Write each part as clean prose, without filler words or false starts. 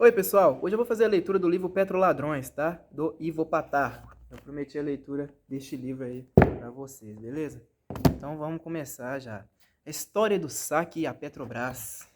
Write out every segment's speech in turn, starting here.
Oi, pessoal! Hoje eu vou fazer a leitura do livro Petroladrões, tá? Do Ivo Patarco. Eu prometi a leitura deste livro aí pra vocês, beleza? Então vamos começar já. A história do saque à Petrobras.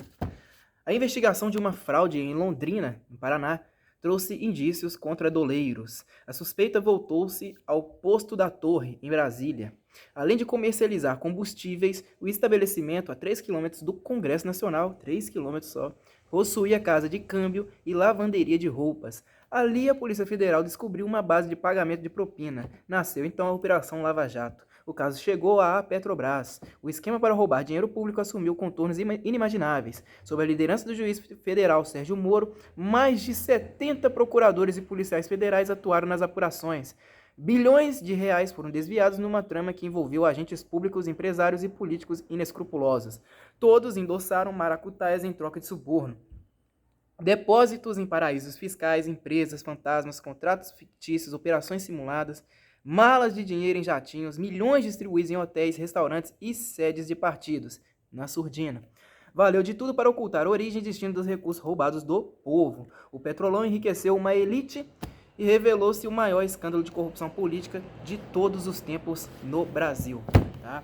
A investigação de uma fraude em Londrina, no Paraná, trouxe indícios contra doleiros. A suspeita voltou-se ao posto da Torre, em Brasília. Além de comercializar combustíveis, o estabelecimento, a 3 quilômetros do Congresso Nacional, 3 quilômetros só, possuía casa de câmbio e lavanderia de roupas. Ali a Polícia Federal descobriu uma base de pagamento de propina. Nasceu então a Operação Lava Jato. O caso chegou à Petrobras. O esquema para roubar dinheiro público assumiu contornos inimagináveis. Sob a liderança do juiz federal Sérgio Moro, mais de 70 procuradores e policiais federais atuaram nas apurações. Bilhões de reais foram desviados numa trama que envolveu agentes públicos, empresários e políticos inescrupulosos. Todos endossaram maracutaias em troca de suborno. Depósitos em paraísos fiscais, empresas, fantasmas, contratos fictícios, operações simuladas, malas de dinheiro em jatinhos, milhões distribuídos em hotéis, restaurantes e sedes de partidos, na surdina. Valeu de tudo para ocultar a origem e destino dos recursos roubados do povo. O petrolão enriqueceu uma elite e revelou-se o maior escândalo de corrupção política de todos os tempos no Brasil. Tá?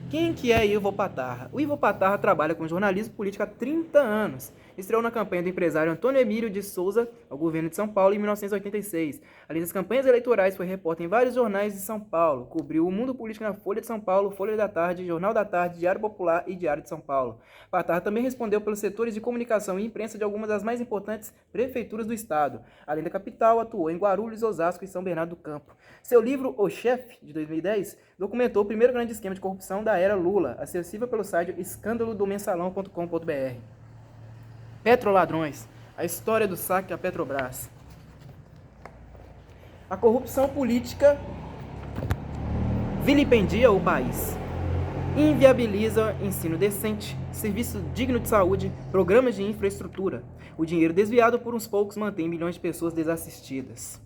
Quem que é Ivo Patarra? O Ivo Patarra trabalha com jornalismo político há 30 anos. Estreou na campanha do empresário Antônio Emílio de Souza ao governo de São Paulo em 1986. Além das campanhas eleitorais, foi repórter em vários jornais de São Paulo. Cobriu o mundo político na Folha de São Paulo, Folha da Tarde, Jornal da Tarde, Diário Popular e Diário de São Paulo. Patarra também respondeu pelos setores de comunicação e imprensa de algumas das mais importantes prefeituras do estado. Além da capital, atuou em Guarulhos, Osasco e São Bernardo do Campo. Seu livro O Chefe, de 2010, documentou o primeiro grande esquema de corrupção da era Lula, acessível pelo site escândalodomensalão.com.br. Petroladrões, a história do saque à Petrobras. A corrupção política vilipendia o país, inviabiliza ensino decente, serviço digno de saúde, programas de infraestrutura. O dinheiro desviado por uns poucos mantém milhões de pessoas desassistidas.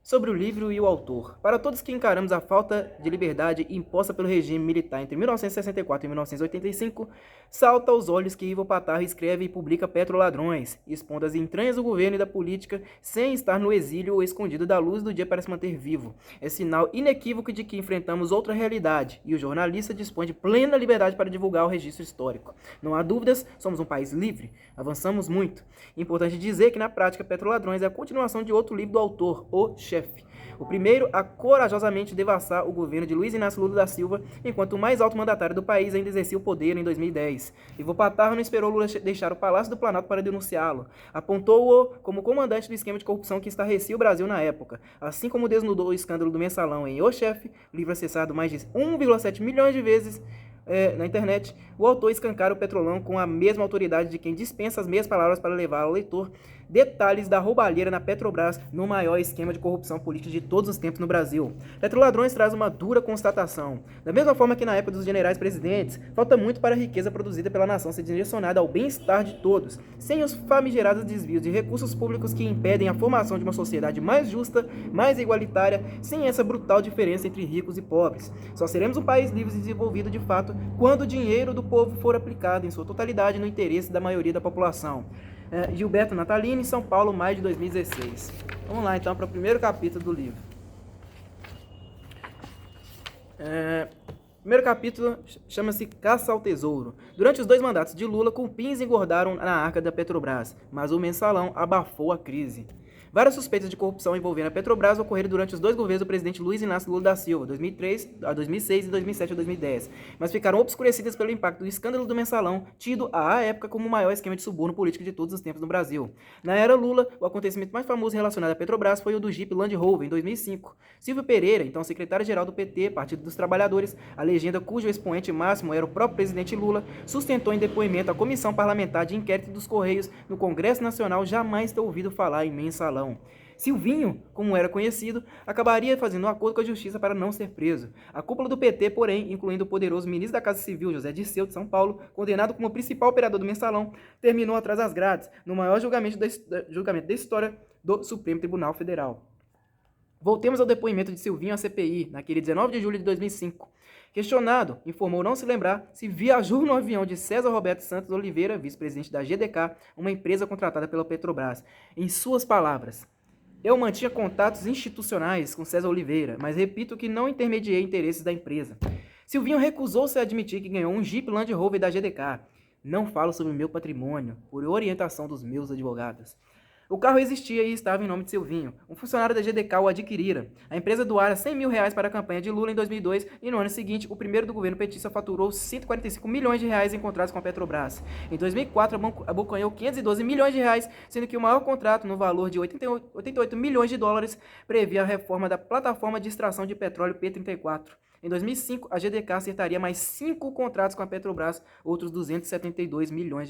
Sobre o livro e o autor. Para todos que encaramos a falta de liberdade imposta pelo regime militar entre 1964 e 1985, salta aos olhos que Ivo Patarra escreve e publica Petroladrões, expondo as entranhas do governo e da política sem estar no exílio ou escondido da luz do dia para se manter vivo. É sinal inequívoco de que enfrentamos outra realidade e o jornalista dispõe de plena liberdade para divulgar o registro histórico. Não há dúvidas, somos um país livre, avançamos muito. Importante dizer que na prática Petroladrões é a continuação de outro livro do autor, O Chefe. O primeiro a corajosamente devassar o governo de Luiz Inácio Lula da Silva, enquanto o mais alto mandatário do país ainda exercia o poder em 2010. Ivo Patarra não esperou Lula deixar o Palácio do Planalto para denunciá-lo. Apontou-o como comandante do esquema de corrupção que estarrecia o Brasil na época. Assim como desnudou o escândalo do Mensalão em O Chefe, livro acessado mais de 1,7 milhões de vezes na internet, o autor escancara o Petrolão com a mesma autoridade de quem dispensa as meias palavras para levar ao leitor detalhes da roubalheira na Petrobras no maior esquema de corrupção política de todos os tempos no Brasil. Petroladrões traz uma dura constatação. Da mesma forma que na época dos generais presidentes, falta muito para a riqueza produzida pela nação ser direcionada ao bem-estar de todos, sem os famigerados desvios de recursos públicos que impedem a formação de uma sociedade mais justa, mais igualitária, sem essa brutal diferença entre ricos e pobres. Só seremos um país livre e desenvolvido de fato quando o dinheiro do povo for aplicado em sua totalidade no interesse da maioria da população. Gilberto Natalini, São Paulo, maio de 2016. Vamos lá então para o primeiro capítulo do livro. Primeiro capítulo chama-se Caça ao Tesouro. Durante os 2 mandatos de Lula, cupins engordaram na arca da Petrobras, mas o Mensalão abafou a crise. Várias suspeitas de corrupção envolvendo a Petrobras ocorreram durante os 2 governos do presidente Luiz Inácio Lula da Silva, 2003 a 2006 e 2007 a 2010, mas ficaram obscurecidas pelo impacto do escândalo do Mensalão, tido à época como o maior esquema de suborno político de todos os tempos no Brasil. Na era Lula, o acontecimento mais famoso relacionado à Petrobras foi o do Jeep Land Rover, em 2005. Silvio Pereira, então secretário-geral do PT, Partido dos Trabalhadores, a legenda cujo expoente máximo era o próprio presidente Lula, sustentou em depoimento à Comissão Parlamentar de Inquérito dos Correios no Congresso Nacional jamais ter ouvido falar em Mensalão. Silvinho, como era conhecido, acabaria fazendo um acordo com a justiça para não ser preso. A cúpula do PT, porém, incluindo o poderoso ministro da Casa Civil, José Dirceu, de São Paulo, condenado como principal operador do Mensalão, terminou atrás das grades, no maior julgamento da história do Supremo Tribunal Federal. Voltemos ao depoimento de Silvinho à CPI, naquele 19 de julho de 2005. Questionado, informou não se lembrar se viajou no avião de César Roberto Santos Oliveira, vice-presidente da GDK, uma empresa contratada pela Petrobras. Em suas palavras: eu mantinha contatos institucionais com César Oliveira, mas repito que não intermediei interesses da empresa. Silvinho recusou-se a admitir que ganhou um Jeep Land Rover da GDK. Não falo sobre meu patrimônio, por orientação dos meus advogados. O carro existia e estava em nome de Silvinho. Um funcionário da GDK o adquirira. A empresa doara R$100 mil para a campanha de Lula em 2002 e no ano seguinte, o primeiro do governo petista faturou R$145 milhões em contratos com a Petrobras. Em 2004, abocanhou R$512 milhões, sendo que o maior contrato, no valor de 88 milhões de dólares, previa a reforma da plataforma de extração de petróleo P-34. Em 2005, a GDK acertaria mais 5 contratos com a Petrobras, outros R$272 milhões.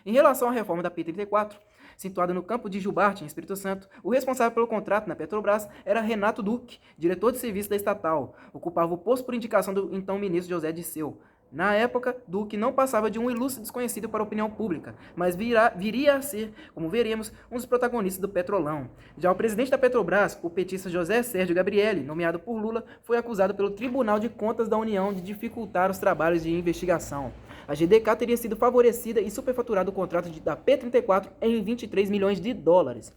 Em relação à reforma da P-34, situada no campo de Jubarte, em Espírito Santo, o responsável pelo contrato na Petrobras era Renato Duque, diretor de serviço da estatal. Ocupava o posto por indicação do então ministro José Dirceu. Na época, Duque não passava de um ilustre desconhecido para a opinião pública, mas viria a ser, como veremos, um dos protagonistas do Petrolão. Já o presidente da Petrobras, o petista José Sérgio Gabrielli, nomeado por Lula, foi acusado pelo Tribunal de Contas da União de dificultar os trabalhos de investigação. A GDK teria sido favorecida e superfaturado o contrato da P-34 em 23 milhões de dólares.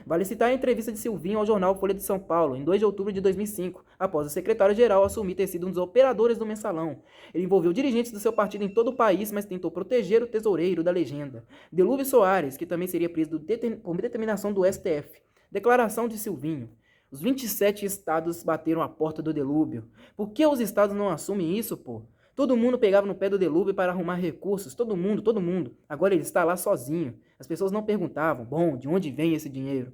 Vale citar a entrevista de Silvinho ao jornal Folha de São Paulo, em 2 de outubro de 2005, após o secretário-geral assumir ter sido um dos operadores do mensalão. Ele envolveu dirigentes do seu partido em todo o país, mas tentou proteger o tesoureiro da legenda, Delúbio Soares, que também seria preso por determinação do STF. Declaração de Silvinho. Os 27 estados bateram a porta do Delúbio. Por que os estados não assumem isso, pô? Todo mundo pegava no pé do Delúbio para arrumar recursos, todo mundo. Agora ele está lá sozinho. As pessoas não perguntavam, bom, de onde vem esse dinheiro?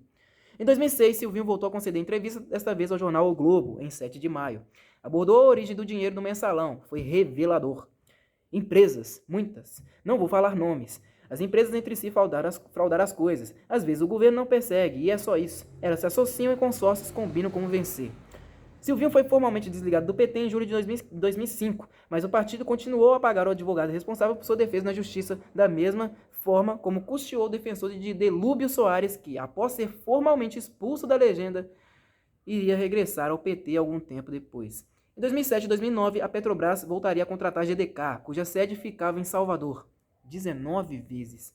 Em 2006, Silvinho voltou a conceder entrevista, desta vez ao jornal O Globo, em 7 de maio. Abordou a origem do dinheiro do mensalão. Foi revelador. Empresas, muitas. Não vou falar nomes. As empresas entre si fraudar as coisas. Às vezes o governo não persegue, e é só isso. Elas se associam em consórcios, combinam como vencer. Silvinho foi formalmente desligado do PT em julho de 2005, mas o partido continuou a pagar o advogado responsável por sua defesa na justiça, da mesma forma como custeou o defensor de Delúbio Soares, que, após ser formalmente expulso da legenda, iria regressar ao PT algum tempo depois. Em 2007 e 2009, a Petrobras voltaria a contratar a GDK, cuja sede ficava em Salvador, 19 vezes.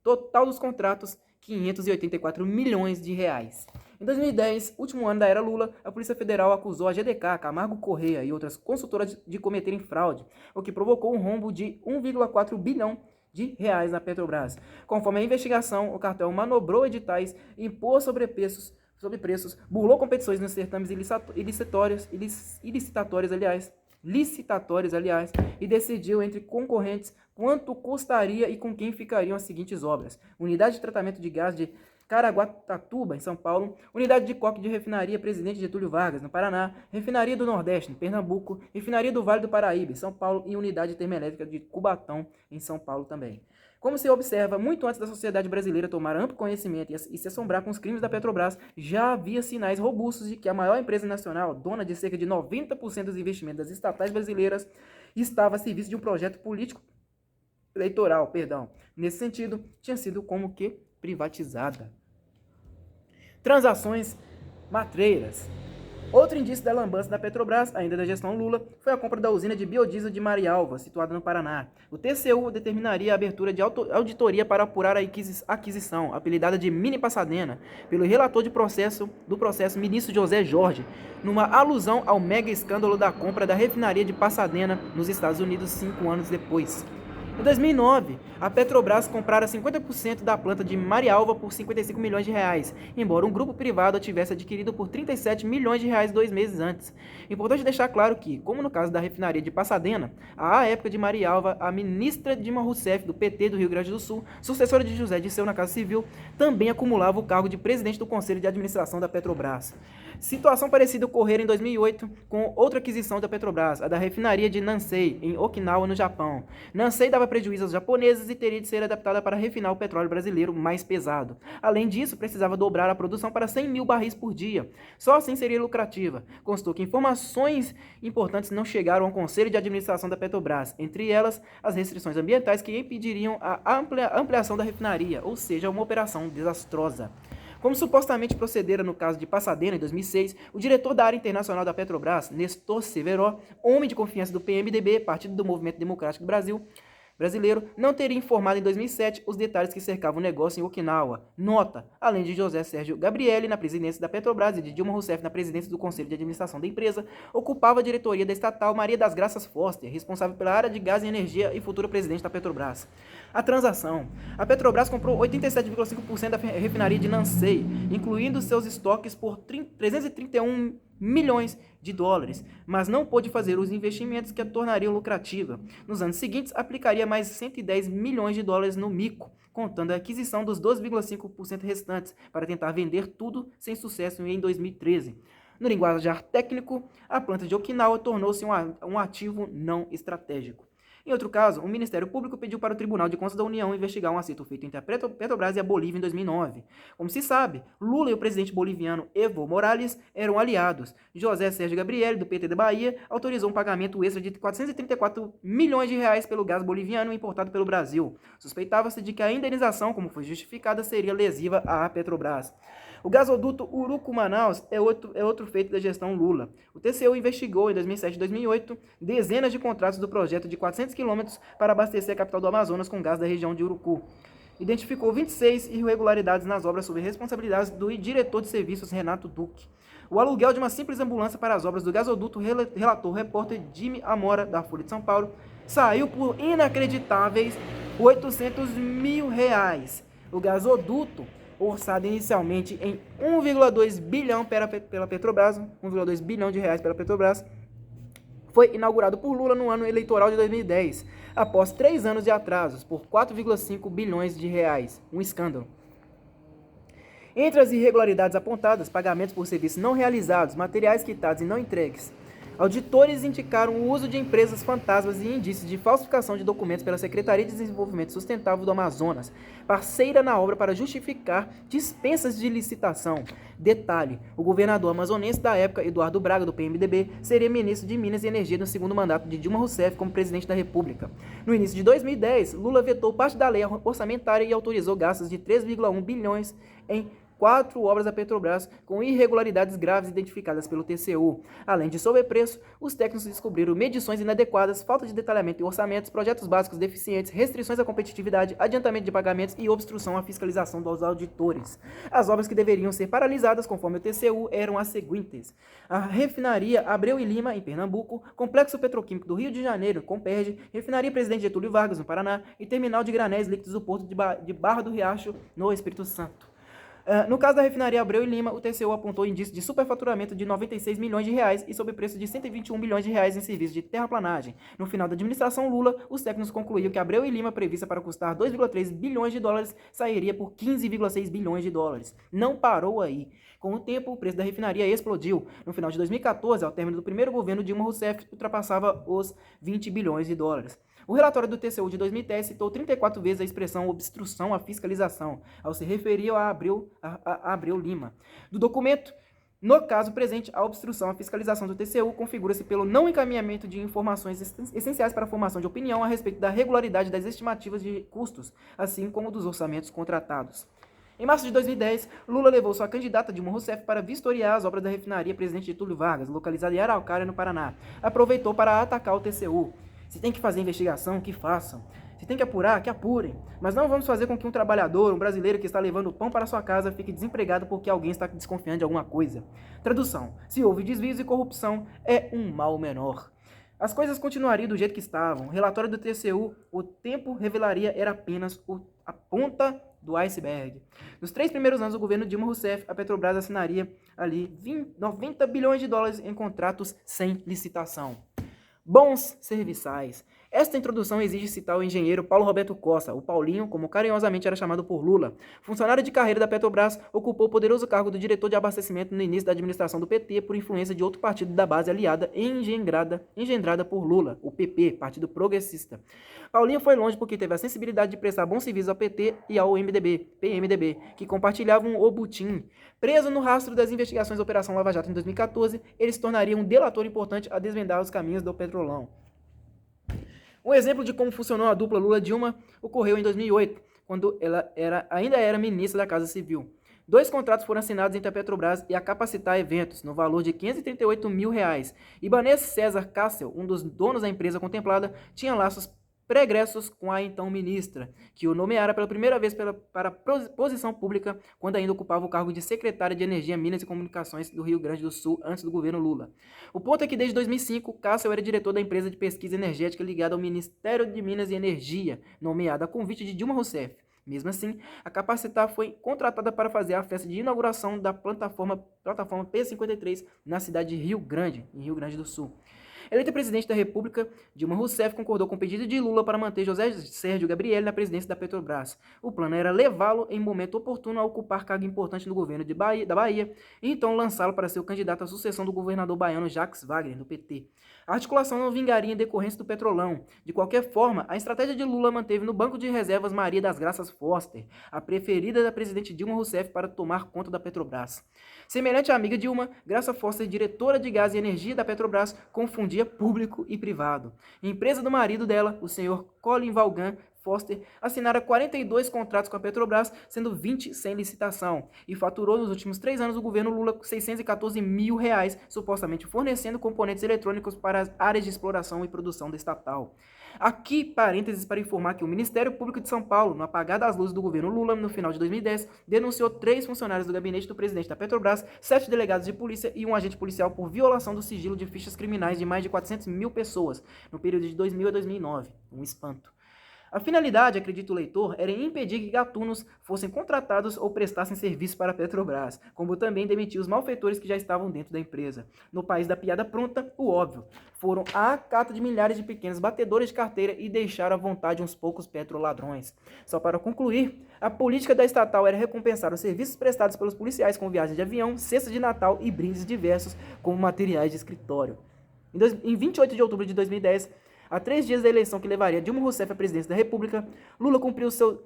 Total dos contratos, R$584 milhões. Em 2010, último ano da era Lula, a Polícia Federal acusou a GDK, Camargo Corrêa e outras consultoras de cometerem fraude, o que provocou um rombo de R$1,4 bilhão na Petrobras. Conforme a investigação, o cartel manobrou editais, impôs sobrepreços, burlou competições nos certames licitatórios, e decidiu entre concorrentes quanto custaria e com quem ficariam as seguintes obras: unidade de tratamento de gás de Caraguatatuba, em São Paulo, unidade de coque de refinaria Presidente Getúlio Vargas, no Paraná, refinaria do Nordeste, em Pernambuco, refinaria do Vale do Paraíba, em São Paulo, e unidade termoelétrica de Cubatão, em São Paulo também. Como se observa, muito antes da sociedade brasileira tomar amplo conhecimento e se assombrar com os crimes da Petrobras, já havia sinais robustos de que a maior empresa nacional, dona de cerca de 90% dos investimentos das estatais brasileiras, estava a serviço de um projeto eleitoral. Nesse sentido, tinha sido como que privatizada. Transações matreiras. Outro indício da lambança da Petrobras, ainda da gestão Lula, foi a compra da usina de biodiesel de Marialva, situada no Paraná. O TCU determinaria a abertura de auditoria para apurar a aquisição, apelidada de Mini Passadena, pelo relator do processo, ministro José Jorge, numa alusão ao mega escândalo da compra da refinaria de Passadena nos Estados Unidos 5 anos depois. Em 2009, a Petrobras comprara 50% da planta de Marialva por R$55 milhões, embora um grupo privado a tivesse adquirido por R$37 milhões 2 meses antes. Importante deixar claro que, como no caso da refinaria de Passadena, à época de Marialva, a ministra Dilma Rousseff, do PT do Rio Grande do Sul, sucessora de José Dirceu na Casa Civil, também acumulava o cargo de presidente do Conselho de Administração da Petrobras. Situação parecida ocorrera em 2008 com outra aquisição da Petrobras, a da refinaria de Nansei, em Okinawa, no Japão. Nansei dava prejuízo aos japoneses e teria de ser adaptada para refinar o petróleo brasileiro mais pesado. Além disso, precisava dobrar a produção para 100 mil barris por dia. Só assim seria lucrativa. Constou que informações importantes não chegaram ao Conselho de Administração da Petrobras, entre elas as restrições ambientais que impediriam a ampliação da refinaria, ou seja, uma operação desastrosa. Como supostamente procedera no caso de Pasadena, em 2006, o diretor da área internacional da Petrobras, Nestor Severo, homem de confiança do PMDB, Partido do Movimento Democrático do Brasil, brasileiro, não teria informado em 2007 os detalhes que cercavam o negócio em Okinawa. Nota, além de José Sérgio Gabrielli na presidência da Petrobras e de Dilma Rousseff na presidência do Conselho de Administração da empresa, ocupava a diretoria da estatal Maria das Graças Foster, responsável pela área de gás e energia e futura presidente da Petrobras. A transação. A Petrobras comprou 87,5% da refinaria de Nansei, incluindo seus estoques por 331 milhões de dólares, mas não pôde fazer os investimentos que a tornariam lucrativa. Nos anos seguintes, aplicaria mais 110 milhões de dólares no mico, contando a aquisição dos 12,5% restantes, para tentar vender tudo sem sucesso em 2013. No linguajar técnico, a planta de Okinawa tornou-se um ativo não estratégico. Em outro caso, o Ministério Público pediu para o Tribunal de Contas da União investigar um acerto feito entre a Petrobras e a Bolívia em 2009. Como se sabe, Lula e o presidente boliviano Evo Morales eram aliados. José Sérgio Gabrielli, do PT da Bahia, autorizou um pagamento extra de 434 milhões de reais pelo gás boliviano importado pelo Brasil. Suspeitava-se de que a indenização, como foi justificada, seria lesiva à Petrobras. O gasoduto Urucu-Manaus é outro feito da gestão Lula. O TCU investigou em 2007 e 2008 dezenas de contratos do projeto de 400 quilômetros para abastecer a capital do Amazonas com gás da região de Urucu. Identificou 26 irregularidades nas obras sob responsabilidade do diretor de serviços Renato Duque. O aluguel de uma simples ambulância para as obras do gasoduto, relatou o repórter Jimmy Amora, da Folha de São Paulo, saiu por inacreditáveis R$800 mil. O gasoduto, orçado inicialmente em 1,2 bilhão pela Petrobras, 1,2 bilhão de reais pela Petrobras, foi inaugurado por Lula no ano eleitoral de 2010, após 3 anos de atrasos, por 4,5 bilhões de reais. Um escândalo. Entre as irregularidades apontadas, pagamentos por serviços não realizados, materiais quitados e não entregues. Auditores indicaram o uso de empresas fantasmas e indícios de falsificação de documentos pela Secretaria de Desenvolvimento Sustentável do Amazonas, parceira na obra, para justificar dispensas de licitação. Detalhe, o governador amazonense da época, Eduardo Braga, do PMDB, seria ministro de Minas e Energia no segundo mandato de Dilma Rousseff como presidente da República. No início de 2010, Lula vetou parte da lei orçamentária e autorizou gastos de 3,1 bilhões em 4 obras da Petrobras com irregularidades graves identificadas pelo TCU. Além de sobrepreço, os técnicos descobriram medições inadequadas, falta de detalhamento em orçamentos, projetos básicos deficientes, restrições à competitividade, adiantamento de pagamentos e obstrução à fiscalização dos auditores. As obras que deveriam ser paralisadas, conforme o TCU, eram as seguintes: a refinaria Abreu e Lima, em Pernambuco, Complexo Petroquímico do Rio de Janeiro, Comperj, refinaria Presidente Getúlio Vargas, no Paraná, e terminal de granéis líquidos do Porto de Barra do Riacho, no Espírito Santo. No caso da refinaria Abreu e Lima, o TCU apontou indício de superfaturamento de 96 milhões de reais e sobrepreço de 121 milhões de reais em serviços de terraplanagem. No final da administração Lula, os técnicos concluíram que Abreu e Lima, prevista para custar 2,3 bilhões de dólares, sairia por 15,6 bilhões de dólares. Não parou aí. Com o tempo, o preço da refinaria explodiu. No final de 2014, ao término do primeiro governo Dilma Rousseff, ultrapassava os 20 bilhões de dólares. O relatório do TCU de 2010 citou 34 vezes a expressão obstrução à fiscalização, ao se referir a Abreu Lima. Do documento, no caso presente, a obstrução à fiscalização do TCU configura-se pelo não encaminhamento de informações essenciais para a formação de opinião a respeito da regularidade das estimativas de custos, assim como dos orçamentos contratados. Em março de 2010, Lula levou sua candidata Dilma Rousseff para vistoriar as obras da refinaria Presidente Getúlio Vargas, localizada em Araucária, no Paraná. Aproveitou para atacar o TCU. Se tem que fazer investigação, que façam. Se tem que apurar, que apurem. Mas não vamos fazer com que um trabalhador, um brasileiro que está levando pão para sua casa, fique desempregado porque alguém está desconfiando de alguma coisa. Tradução: se houve desvios e corrupção, é um mal menor. As coisas continuariam do jeito que estavam. O relatório do TCU, o tempo revelaria, era apenas a ponta do iceberg. Nos 3 primeiros anos do governo Dilma Rousseff, a Petrobras assinaria ali 90 bilhões de dólares em contratos sem licitação. Bons serviçais. Esta introdução exige citar o engenheiro Paulo Roberto Costa, o Paulinho, como carinhosamente era chamado por Lula. Funcionário de carreira da Petrobras, ocupou o poderoso cargo do diretor de abastecimento no início da administração do PT por influência de outro partido da base aliada engendrada por Lula, o PP, Partido Progressista. Paulinho foi longe porque teve a sensibilidade de prestar bons serviços ao PT e ao PMDB, que compartilhavam o butim. Preso no rastro das investigações da Operação Lava Jato em 2014, ele se tornaria um delator importante a desvendar os caminhos do Petrolão. Um exemplo de como funcionou a dupla Lula-Dilma ocorreu em 2008, quando ela ainda era ministra da Casa Civil. 2 contratos foram assinados entre a Petrobras e a Capacitar Eventos, no valor de R$ 538 mil. Ibanez César Cassel, um dos donos da empresa contemplada, tinha laços pregressos com a então ministra, que o nomeara pela primeira vez para posição pública quando ainda ocupava o cargo de secretária de Energia, Minas e Comunicações do Rio Grande do Sul, antes do governo Lula. O ponto é que desde 2005, Cassel era diretor da empresa de pesquisa energética ligada ao Ministério de Minas e Energia, nomeada a convite de Dilma Rousseff. Mesmo assim, a Capacitar foi contratada para fazer a festa de inauguração da plataforma P53 na cidade de Rio Grande, em Rio Grande do Sul. Eleita presidente da República, Dilma Rousseff concordou com o pedido de Lula para manter José Sérgio Gabrielli na presidência da Petrobras. O plano era levá-lo em momento oportuno a ocupar cargo importante no governo da Bahia e então lançá-lo para ser o candidato à sucessão do governador baiano Jacques Wagner, do PT. A articulação não vingaria em decorrência do Petrolão. De qualquer forma, a estratégia de Lula manteve no banco de reservas Maria das Graças Foster, a preferida da presidente Dilma Rousseff para tomar conta da Petrobras. Semelhante à amiga Dilma, Graça Foster, diretora de gás e energia da Petrobras, confundia público e privado. A empresa do marido dela, o senhor Colin Vaughan Foster, assinara 42 contratos com a Petrobras, sendo 20 sem licitação, e faturou nos últimos 3 anos do governo Lula R$ 614 mil, supostamente fornecendo componentes eletrônicos para as áreas de exploração e produção da estatal. Aqui, parênteses para informar que o Ministério Público de São Paulo, no apagar das luzes do governo Lula, no final de 2010, denunciou 3 funcionários do gabinete do presidente da Petrobras, 7 delegados de polícia e um agente policial por violação do sigilo de fichas criminais de mais de 400 mil pessoas, no período de 2000 a 2009. Um espanto. A finalidade, acredita o leitor, era impedir que gatunos fossem contratados ou prestassem serviço para a Petrobras, como também demitir os malfeitores que já estavam dentro da empresa. No país da piada pronta, o óbvio. Foram à cata de milhares de pequenos batedores de carteira e deixaram à vontade uns poucos petroladrões. Só para concluir, a política da estatal era recompensar os serviços prestados pelos policiais com viagens de avião, cestas de Natal e brindes diversos como materiais de escritório. Em 28 de outubro de 2010, a 3 dias da eleição que levaria Dilma Rousseff à presidência da República, Lula cumpriu seu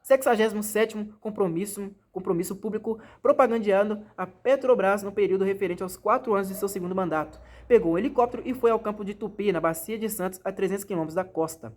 67º compromisso público propagandeando a Petrobras no período referente aos 4 anos de seu segundo mandato. Pegou um helicóptero e foi ao campo de Tupi, na Bacia de Santos, a 300 quilômetros da costa,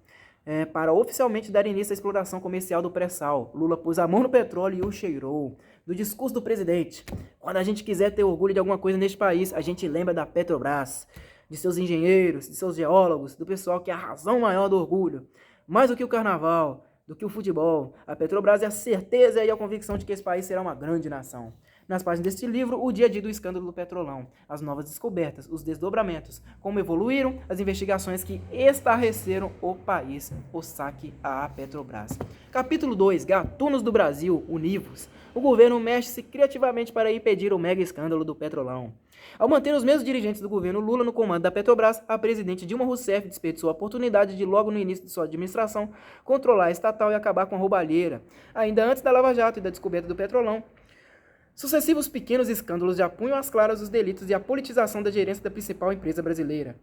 para oficialmente dar início à exploração comercial do pré-sal. Lula pôs a mão no petróleo e o cheirou. Do discurso do presidente: quando a gente quiser ter orgulho de alguma coisa neste país, a gente lembra da Petrobras, de seus engenheiros, de seus geólogos, do pessoal que é a razão maior do orgulho. Mais do que o carnaval, do que o futebol, a Petrobras é a certeza e a convicção de que esse país será uma grande nação. Nas páginas deste livro, o dia a dia do escândalo do Petrolão, as novas descobertas, os desdobramentos, como evoluíram as investigações que estarreceram o país, o saque à Petrobras. Capítulo 2, Gatunos do Brasil, univos. O governo mexe-se criativamente para impedir o mega escândalo do Petrolão. Ao manter os mesmos dirigentes do governo Lula no comando da Petrobras, a presidente Dilma Rousseff desperdiçou a oportunidade de, logo no início de sua administração, controlar a estatal e acabar com a roubalheira. Ainda antes da Lava Jato e da descoberta do Petrolão, sucessivos pequenos escândalos já punham às claras os delitos e a politização da gerência da principal empresa brasileira.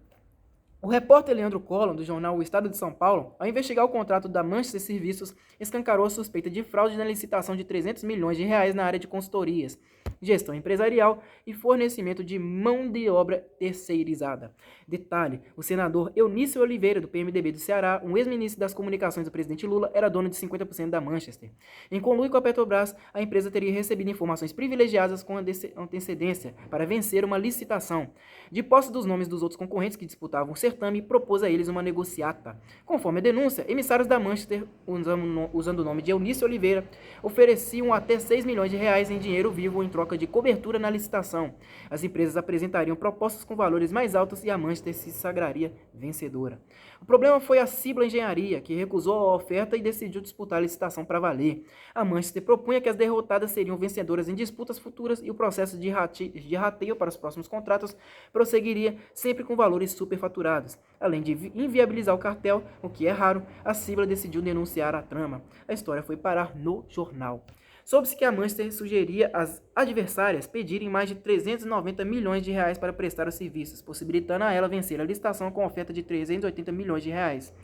O repórter Leandro Collin, do jornal O Estado de São Paulo, ao investigar o contrato da Manchester Serviços, escancarou a suspeita de fraude na licitação de R$ 300 milhões na área de consultorias, gestão empresarial e fornecimento de mão de obra terceirizada. Detalhe: o senador Eunício Oliveira, do PMDB do Ceará, um ex-ministro das comunicações do presidente Lula, era dono de 50% da Manchester. Em conluio com a Petrobras, a empresa teria recebido informações privilegiadas com antecedência para vencer uma licitação. De posse dos nomes dos outros concorrentes que disputavam o certame, propôs a eles uma negociata. Conforme a denúncia, emissários da Manchester, usando o nome de Eunício Oliveira, ofereciam até R$ 6 milhões em dinheiro vivo em troca de cobertura na licitação. As empresas apresentariam propostas com valores mais altos e a Manchester se sagraria vencedora. O problema foi a Cibla Engenharia, que recusou a oferta e decidiu disputar a licitação para valer. A Manchester propunha que as derrotadas seriam vencedoras em disputas futuras e o processo de rateio para os próximos contratos prosseguiria sempre com valores superfaturados. Além de inviabilizar o cartel, o que é raro, a Cibla decidiu denunciar a trama. A história foi parar no jornal. Soube-se que a Manchester sugeria às adversárias pedirem mais de R$ 390 milhões para prestar os serviços, possibilitando a ela vencer a licitação com oferta de R$ 380 milhões.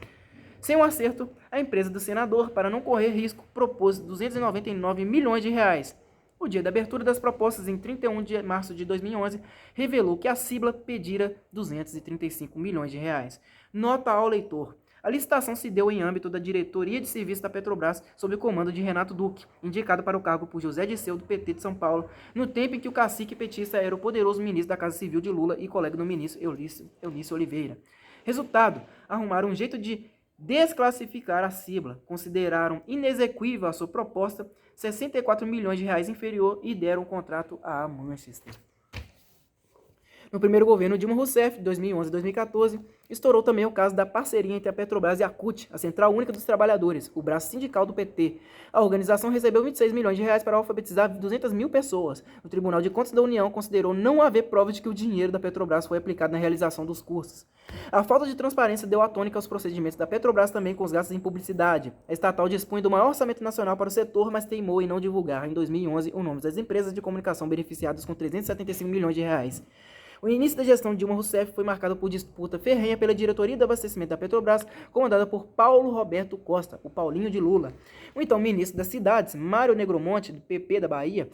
Sem um acerto, a empresa do senador, para não correr risco, propôs R$ 299 milhões. O dia da abertura das propostas, em 31 de março de 2011, revelou que a Cibla pedira R$ 235 milhões. Nota ao leitor: A licitação se deu em âmbito da Diretoria de Serviços da Petrobras, sob o comando de Renato Duque, indicado para o cargo por José Dirceu, do PT de São Paulo, no tempo em que o cacique petista era o poderoso ministro da Casa Civil de Lula e colega do ministro Eunício Oliveira. Resultado, arrumaram um jeito de desclassificar a Cibla, consideraram inexequível a sua proposta, 64 milhões de reais inferior, e deram o contrato a Manchester. No primeiro governo Dilma Rousseff, de 2011 a 2014, estourou também o caso da parceria entre a Petrobras e a CUT, a Central Única dos Trabalhadores, o braço sindical do PT. A organização recebeu 26 milhões de reais para alfabetizar 200 mil pessoas. O Tribunal de Contas da União considerou não haver provas de que o dinheiro da Petrobras foi aplicado na realização dos cursos. A falta de transparência deu a tônica aos procedimentos da Petrobras também com os gastos em publicidade. A estatal dispunha do maior orçamento nacional para o setor, mas teimou em não divulgar, em 2011, o nome das empresas de comunicação beneficiadas com 375 milhões de reais. O início da gestão de Dilma Rousseff foi marcado por disputa ferrenha pela diretoria de abastecimento da Petrobras, comandada por Paulo Roberto Costa, o Paulinho de Lula. O então ministro das Cidades, Mário Negromonte, do PP da Bahia,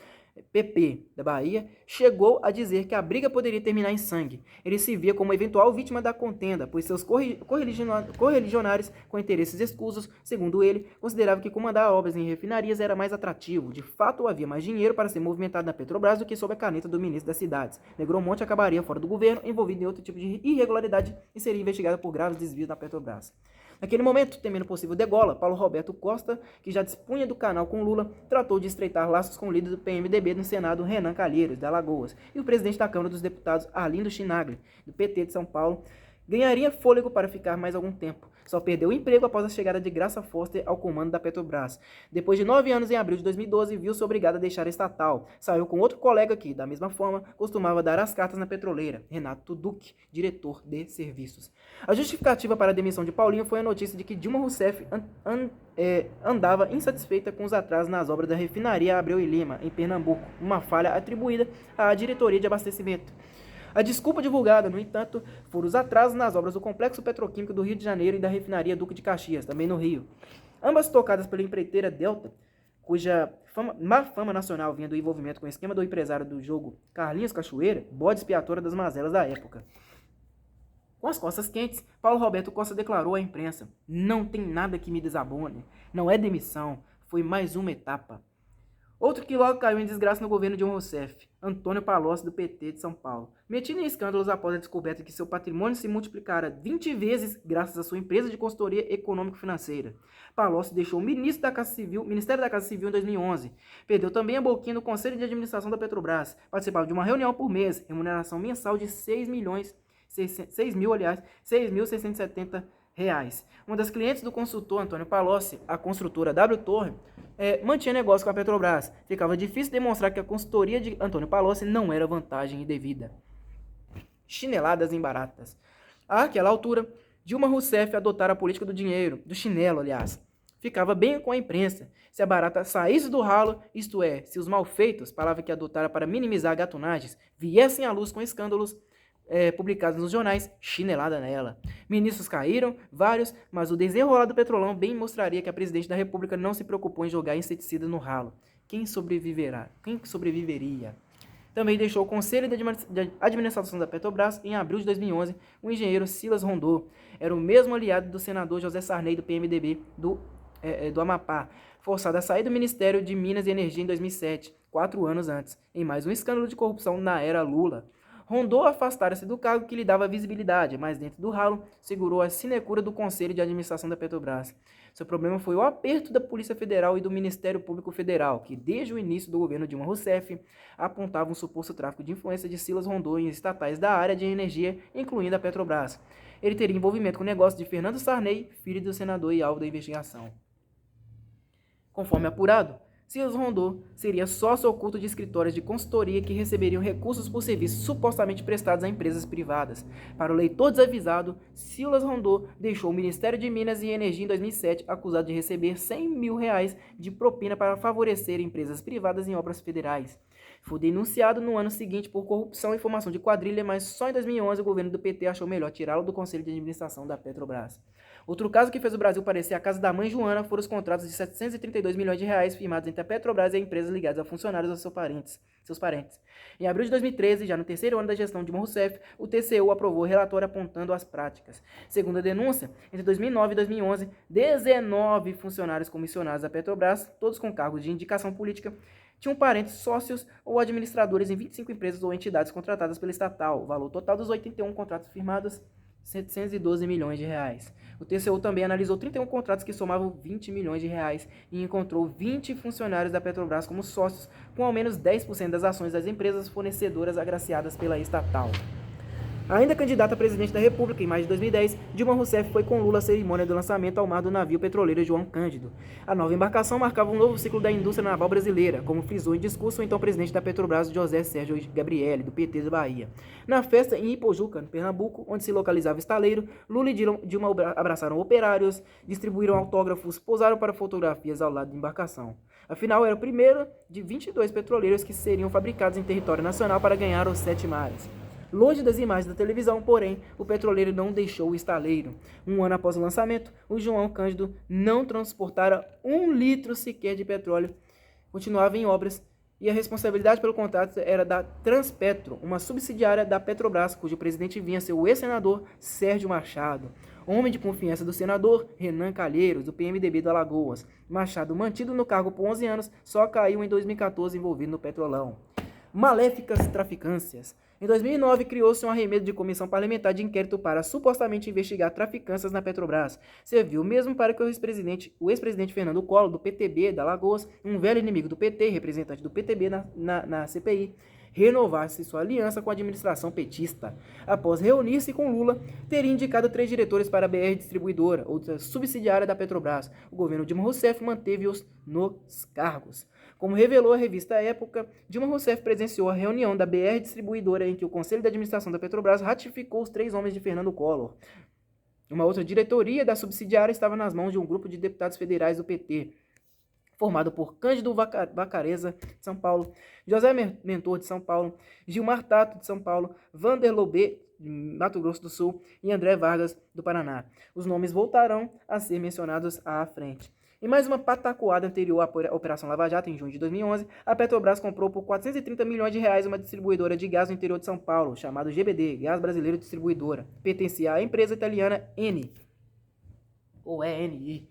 chegou a dizer que a briga poderia terminar em sangue. Ele se via como eventual vítima da contenda, pois seus correligionários com interesses escusos, segundo ele, consideravam que comandar obras em refinarias era mais atrativo. De fato, havia mais dinheiro para ser movimentado na Petrobras do que sob a caneta do ministro das Cidades. Negromonte acabaria fora do governo, envolvido em outro tipo de irregularidade e seria investigado por graves desvios na Petrobras. Naquele momento, temendo possível degola, Paulo Roberto Costa, que já dispunha do canal com Lula, tratou de estreitar laços com o líder do PMDB no Senado, Renan Calheiros, de Alagoas, e o presidente da Câmara dos Deputados, Arlindo Chinaglia, do PT de São Paulo, ganharia fôlego para ficar mais algum tempo. Só perdeu o emprego após a chegada de Graça Foster ao comando da Petrobras. Depois de 9 anos, em abril de 2012, viu-se obrigado a deixar a estatal. Saiu com outro colega que, da mesma forma, costumava dar as cartas na petroleira, Renato Duque, diretor de serviços. A justificativa para a demissão de Paulinho foi a notícia de que Dilma Rousseff andava insatisfeita com os atrasos nas obras da refinaria Abreu e Lima, em Pernambuco, uma falha atribuída à diretoria de abastecimento. A desculpa divulgada, no entanto, foram os atrasos nas obras do Complexo Petroquímico do Rio de Janeiro e da refinaria Duque de Caxias, também no Rio. Ambas tocadas pela empreiteira Delta, cuja má fama nacional vinha do envolvimento com o esquema do empresário do jogo Carlinhos Cachoeira, bode expiatório das mazelas da época. Com as costas quentes, Paulo Roberto Costa declarou à imprensa: "Não tem nada que me desabone, não é demissão, foi mais uma etapa." Outro que logo caiu em desgraça no governo de Dilma Rousseff, Antônio Palocci, do PT de São Paulo. Metido em escândalos após a descoberta de que seu patrimônio se multiplicara 20 vezes graças à sua empresa de consultoria econômico-financeira. Palocci deixou o Ministério da Casa Civil em 2011. Perdeu também a boquinha no Conselho de Administração da Petrobras. Participava de uma reunião por mês, remuneração mensal de 6.670 reais. Uma das clientes do consultor Antônio Palocci, a construtora W Torre, mantinha negócio com a Petrobras. Ficava difícil demonstrar que a consultoria de Antônio Palocci não era vantagem indevida. Chineladas em baratas. Àquela altura, Dilma Rousseff adotara a política do dinheiro, do chinelo, aliás. Ficava bem com a imprensa. Se a barata saísse do ralo, isto é, se os malfeitos, palavra que adotara para minimizar gatunagens, viessem à luz com escândalos publicados nos jornais, chinelada nela. Ministros caíram, vários, mas o desenrolar do Petrolão bem mostraria que a presidente da República não se preocupou em jogar inseticida no ralo. Quem sobreviverá? Quem sobreviveria? Também deixou o Conselho de Administração da Petrobras em abril de 2011 o engenheiro Silas Rondô. Era o mesmo aliado do senador José Sarney do PMDB do Amapá, forçado a sair do Ministério de Minas e Energia em 2007, 4 anos antes, em mais um escândalo de corrupção na era Lula. Rondô afastara-se do cargo que lhe dava visibilidade, mas dentro do ralo segurou a sinecura do Conselho de Administração da Petrobras. Seu problema foi o aperto da Polícia Federal e do Ministério Público Federal, que desde o início do governo Dilma Rousseff apontavam um suposto tráfico de influência de Silas Rondô em estatais da área de energia, incluindo a Petrobras. Ele teria envolvimento com o negócio de Fernando Sarney, filho do senador e alvo da investigação. Conforme apurado, Silas Rondô seria sócio oculto de escritórios de consultoria que receberiam recursos por serviços supostamente prestados a empresas privadas. Para o leitor desavisado, Silas Rondô deixou o Ministério de Minas e Energia em 2007 acusado de receber 100 mil reais de propina para favorecer empresas privadas em obras federais. Foi denunciado no ano seguinte por corrupção e formação de quadrilha, mas só em 2011 o governo do PT achou melhor tirá-lo do Conselho de Administração da Petrobras. Outro caso que fez o Brasil parecer a casa da mãe Joana foram os contratos de 732 milhões de reais firmados entre a Petrobras e empresas ligadas a funcionários ou seus parentes. Em abril de 2013, já no terceiro ano da gestão de Dilma Rousseff, o TCU aprovou o relatório apontando as práticas. Segundo a denúncia, entre 2009 e 2011, 19 funcionários comissionados da Petrobras, todos com cargos de indicação política, tinham parentes, sócios ou administradores em 25 empresas ou entidades contratadas pela estatal. O valor total dos 81 contratos firmados, 712 milhões de reais. O TCU também analisou 31 contratos que somavam 20 milhões de reais e encontrou 20 funcionários da Petrobras como sócios, com ao menos 10% das ações das empresas fornecedoras agraciadas pela estatal. Ainda candidata a presidente da República em maio de 2010, Dilma Rousseff foi com Lula à cerimônia do lançamento ao mar do navio petroleiro João Cândido. A nova embarcação marcava um novo ciclo da indústria naval brasileira, como frisou em discurso o então presidente da Petrobras, José Sérgio Gabrielli, do PT da Bahia. Na festa em Ipojuca, no Pernambuco, onde se localizava o estaleiro, Lula e Dilma abraçaram operários, distribuíram autógrafos, posaram para fotografias ao lado da embarcação. Afinal, era o primeiro de 22 petroleiros que seriam fabricados em território nacional para ganhar os 7 mares. Longe das imagens da televisão, porém, o petroleiro não deixou o estaleiro. Um ano após o lançamento, o João Cândido não transportara 1 litro sequer de petróleo. Continuava em obras e a responsabilidade pelo contrato era da Transpetro, uma subsidiária da Petrobras, cujo presidente vinha a ser o ex-senador Sérgio Machado. Homem de confiança do senador Renan Calheiros, do PMDB do Alagoas. Machado, mantido no cargo por 11 anos, só caiu em 2014 envolvido no Petrolão. Maléficas traficâncias. Em 2009, criou-se um arremedo de comissão parlamentar de inquérito para supostamente investigar traficâncias na Petrobras. Serviu mesmo para que o ex-presidente Fernando Collor, do PTB da Alagoas, um velho inimigo do PT, representante do PTB na CPI, renovasse sua aliança com a administração petista. Após reunir-se com Lula, teria indicado 3 diretores para a BR Distribuidora, outra subsidiária da Petrobras. O governo Dilma Rousseff manteve-os nos cargos. Como revelou a revista Época, Dilma Rousseff presenciou a reunião da BR Distribuidora em que o Conselho de Administração da Petrobras ratificou os 3 homens de Fernando Collor. Uma outra diretoria da subsidiária estava nas mãos de um grupo de deputados federais do PT, formado por Cândido Vacareza, de São Paulo, José Mentor, de São Paulo, Gilmar Tato, de São Paulo, Vander Lobé, de Mato Grosso do Sul, e André Vargas, do Paraná. Os nomes voltarão a ser mencionados à frente. Em mais uma patacoada anterior à Operação Lava Jato, em junho de 2011, a Petrobras comprou por 430 milhões de reais uma distribuidora de gás no interior de São Paulo, chamada GBD, Gás Brasileiro Distribuidora. Pertencia à empresa italiana ENI, ou ENI.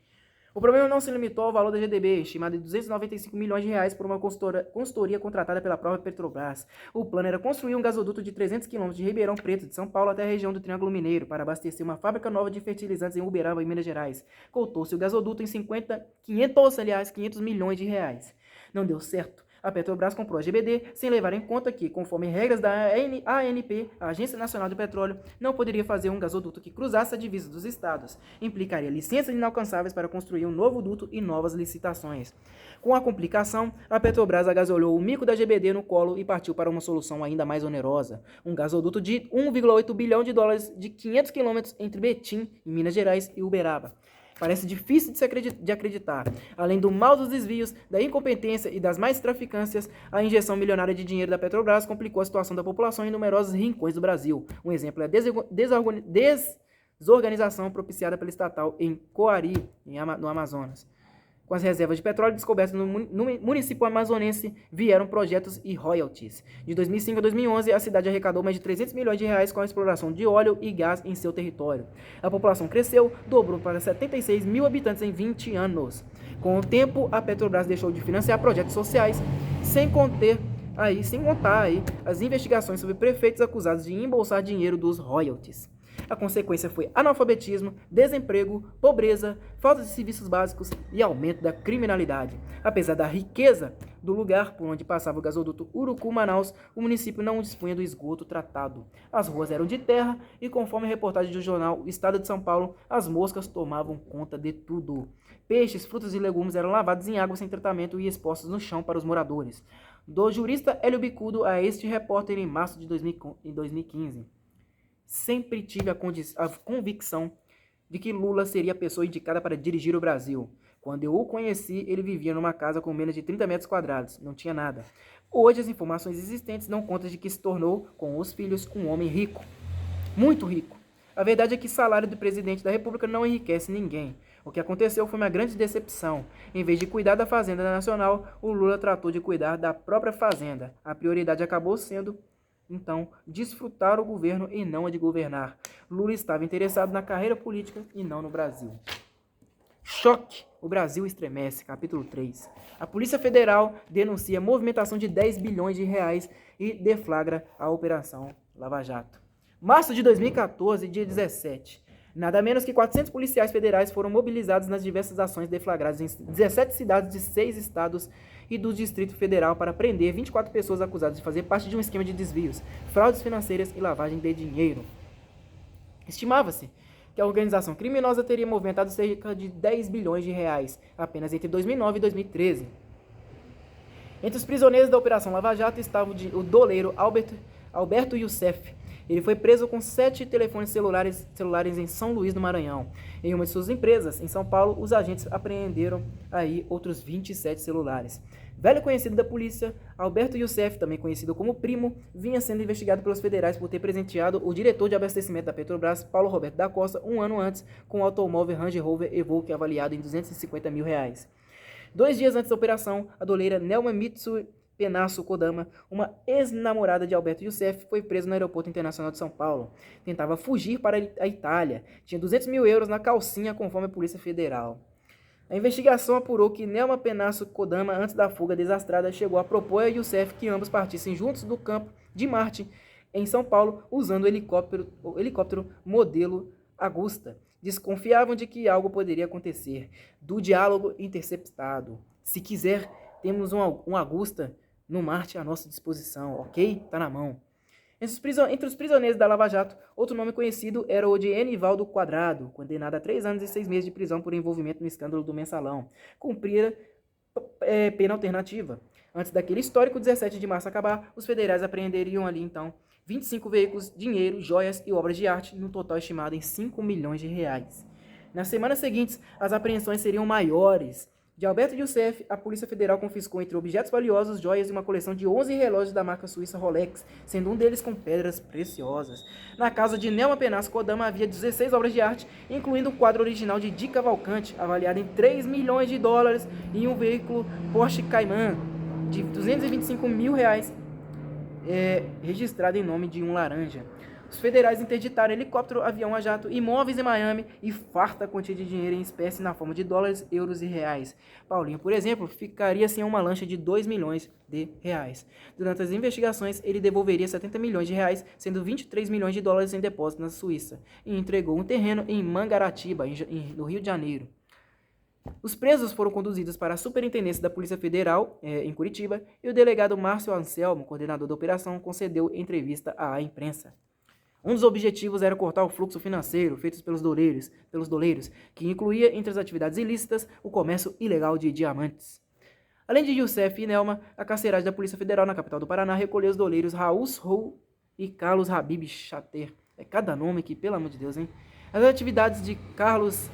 O problema não se limitou ao valor da GDB, estimado em 295 milhões de reais por uma consultoria contratada pela própria Petrobras. O plano era construir um gasoduto de 300 km de Ribeirão Preto, de São Paulo, até a região do Triângulo Mineiro, para abastecer uma fábrica nova de fertilizantes em Uberaba, em Minas Gerais. Cotou-se o gasoduto em 500 milhões de reais. Não deu certo. A Petrobras comprou a GBD sem levar em conta que, conforme regras da ANP, a Agência Nacional do Petróleo, não poderia fazer um gasoduto que cruzasse a divisa dos estados. Implicaria licenças inalcançáveis para construir um novo duto e novas licitações. Com a complicação, a Petrobras agasalhou o mico da GBD no colo e partiu para uma solução ainda mais onerosa. Um gasoduto de 1,8 bilhão de dólares de 500 quilômetros entre Betim, em Minas Gerais, e Uberaba. Parece difícil de acreditar. Além do mal dos desvios, da incompetência e das mais traficâncias, a injeção milionária de dinheiro da Petrobras complicou a situação da população em numerosos rincões do Brasil. Um exemplo é a desorganização propiciada pela estatal em Coari, no Amazonas. Com as reservas de petróleo descobertas no município amazonense, vieram projetos e royalties. De 2005 a 2011, a cidade arrecadou mais de 300 milhões de reais com a exploração de óleo e gás em seu território. A população cresceu, dobrou para 76 mil habitantes em 20 anos. Com o tempo, a Petrobras deixou de financiar projetos sociais, sem contar as investigações sobre prefeitos acusados de embolsar dinheiro dos royalties. A consequência foi analfabetismo, desemprego, pobreza, falta de serviços básicos e aumento da criminalidade. Apesar da riqueza do lugar por onde passava o gasoduto Urucu-Manaus, o município não dispunha do esgoto tratado. As ruas eram de terra e, conforme a reportagem do jornal Estado de São Paulo, as moscas tomavam conta de tudo. Peixes, frutas e legumes eram lavados em água sem tratamento e expostos no chão para os moradores. Do jurista Hélio Bicudo a este repórter em março de 2015. Sempre tive a convicção de que Lula seria a pessoa indicada para dirigir o Brasil. Quando eu o conheci, ele vivia numa casa com menos de 30 metros quadrados. Não tinha nada. Hoje, as informações existentes dão conta de que se tornou, com os filhos, um homem rico. Muito rico. A verdade é que salário do presidente da República não enriquece ninguém. O que aconteceu foi uma grande decepção. Em vez de cuidar da Fazenda Nacional, o Lula tratou de cuidar da própria Fazenda. A prioridade acabou sendo, então, desfrutar o governo e não a de governar. Lula estava interessado na carreira política e não no Brasil. Choque! O Brasil estremece. Capítulo 3. A Polícia Federal denuncia movimentação de 10 bilhões de reais e deflagra a Operação Lava Jato. Março de 2014, dia 17. Nada menos que 400 policiais federais foram mobilizados nas diversas ações deflagradas em 17 cidades de 6 estados e do Distrito Federal para prender 24 pessoas acusadas de fazer parte de um esquema de desvios, fraudes financeiras e lavagem de dinheiro. Estimava-se que a organização criminosa teria movimentado cerca de 10 bilhões de reais apenas entre 2009 e 2013. Entre os prisioneiros da Operação Lava Jato estava o doleiro Alberto Youssef. Ele foi preso com 7 telefones celulares em São Luís do Maranhão. Em uma de suas empresas, em São Paulo, os agentes apreenderam aí outros 27 celulares. Velho conhecido da polícia, Alberto Youssef, também conhecido como Primo, vinha sendo investigado pelos federais por ter presenteado o diretor de abastecimento da Petrobras, Paulo Roberto da Costa, um ano antes, com o automóvel Range Rover Evoque avaliado em R$250 mil. 2 dias antes da operação, a doleira Nelma Mitsu Penasso Kodama, uma ex-namorada de Alberto Youssef, foi presa no Aeroporto Internacional de São Paulo. Tentava fugir para a Itália. Tinha 200 mil euros na calcinha, conforme a Polícia Federal. A investigação apurou que Nelma Penasso Kodama, antes da fuga desastrada, chegou a propor a Youssef que ambos partissem juntos do campo de Marte, em São Paulo, usando o helicóptero modelo Augusta. Desconfiavam de que algo poderia acontecer. Do diálogo interceptado. Se quiser, temos um Augusta no Marte à nossa disposição, ok? Tá na mão. Entre os prisioneiros da Lava Jato, outro nome conhecido era o de Enivaldo Quadrado, condenado a 3 anos e 6 meses de prisão por envolvimento no escândalo do Mensalão. Cumprira pena alternativa. Antes daquele histórico 17 de março acabar, os federais apreenderiam ali, então, 25 veículos, dinheiro, joias e obras de arte, no total estimado em 5 milhões de reais. Nas semanas seguintes, as apreensões seriam maiores. De Alberto Youssef, a Polícia Federal confiscou entre objetos valiosos, joias e uma coleção de 11 relógios da marca suíça Rolex, sendo um deles com pedras preciosas. Na casa de Nelma Penasso Kodama havia 16 obras de arte, incluindo o quadro original de Di Cavalcante, avaliado em 3 milhões de dólares, e um veículo Porsche Cayman de 225 mil reais, registrado em nome de um laranja. Os federais interditaram helicóptero, avião a jato, imóveis em Miami e farta quantia de dinheiro em espécie na forma de dólares, euros e reais. Paulinho, por exemplo, ficaria sem uma lancha de 2 milhões de reais. Durante as investigações, ele devolveria 70 milhões de reais, sendo 23 milhões de dólares em depósito na Suíça, e entregou um terreno em Mangaratiba, no Rio de Janeiro. Os presos foram conduzidos para a Superintendência da Polícia Federal, em Curitiba, e o delegado Márcio Anselmo, coordenador da operação, concedeu entrevista à imprensa. Um dos objetivos era cortar o fluxo financeiro feito pelos doleiros, que incluía, entre as atividades ilícitas, o comércio ilegal de diamantes. Além de Youssef e Nelma, a carceragem da Polícia Federal na capital do Paraná recolheu os doleiros Raul Srou e Carlos Habib Chater. É cada nome aqui, pelo amor de Deus, hein? As atividades de Carlos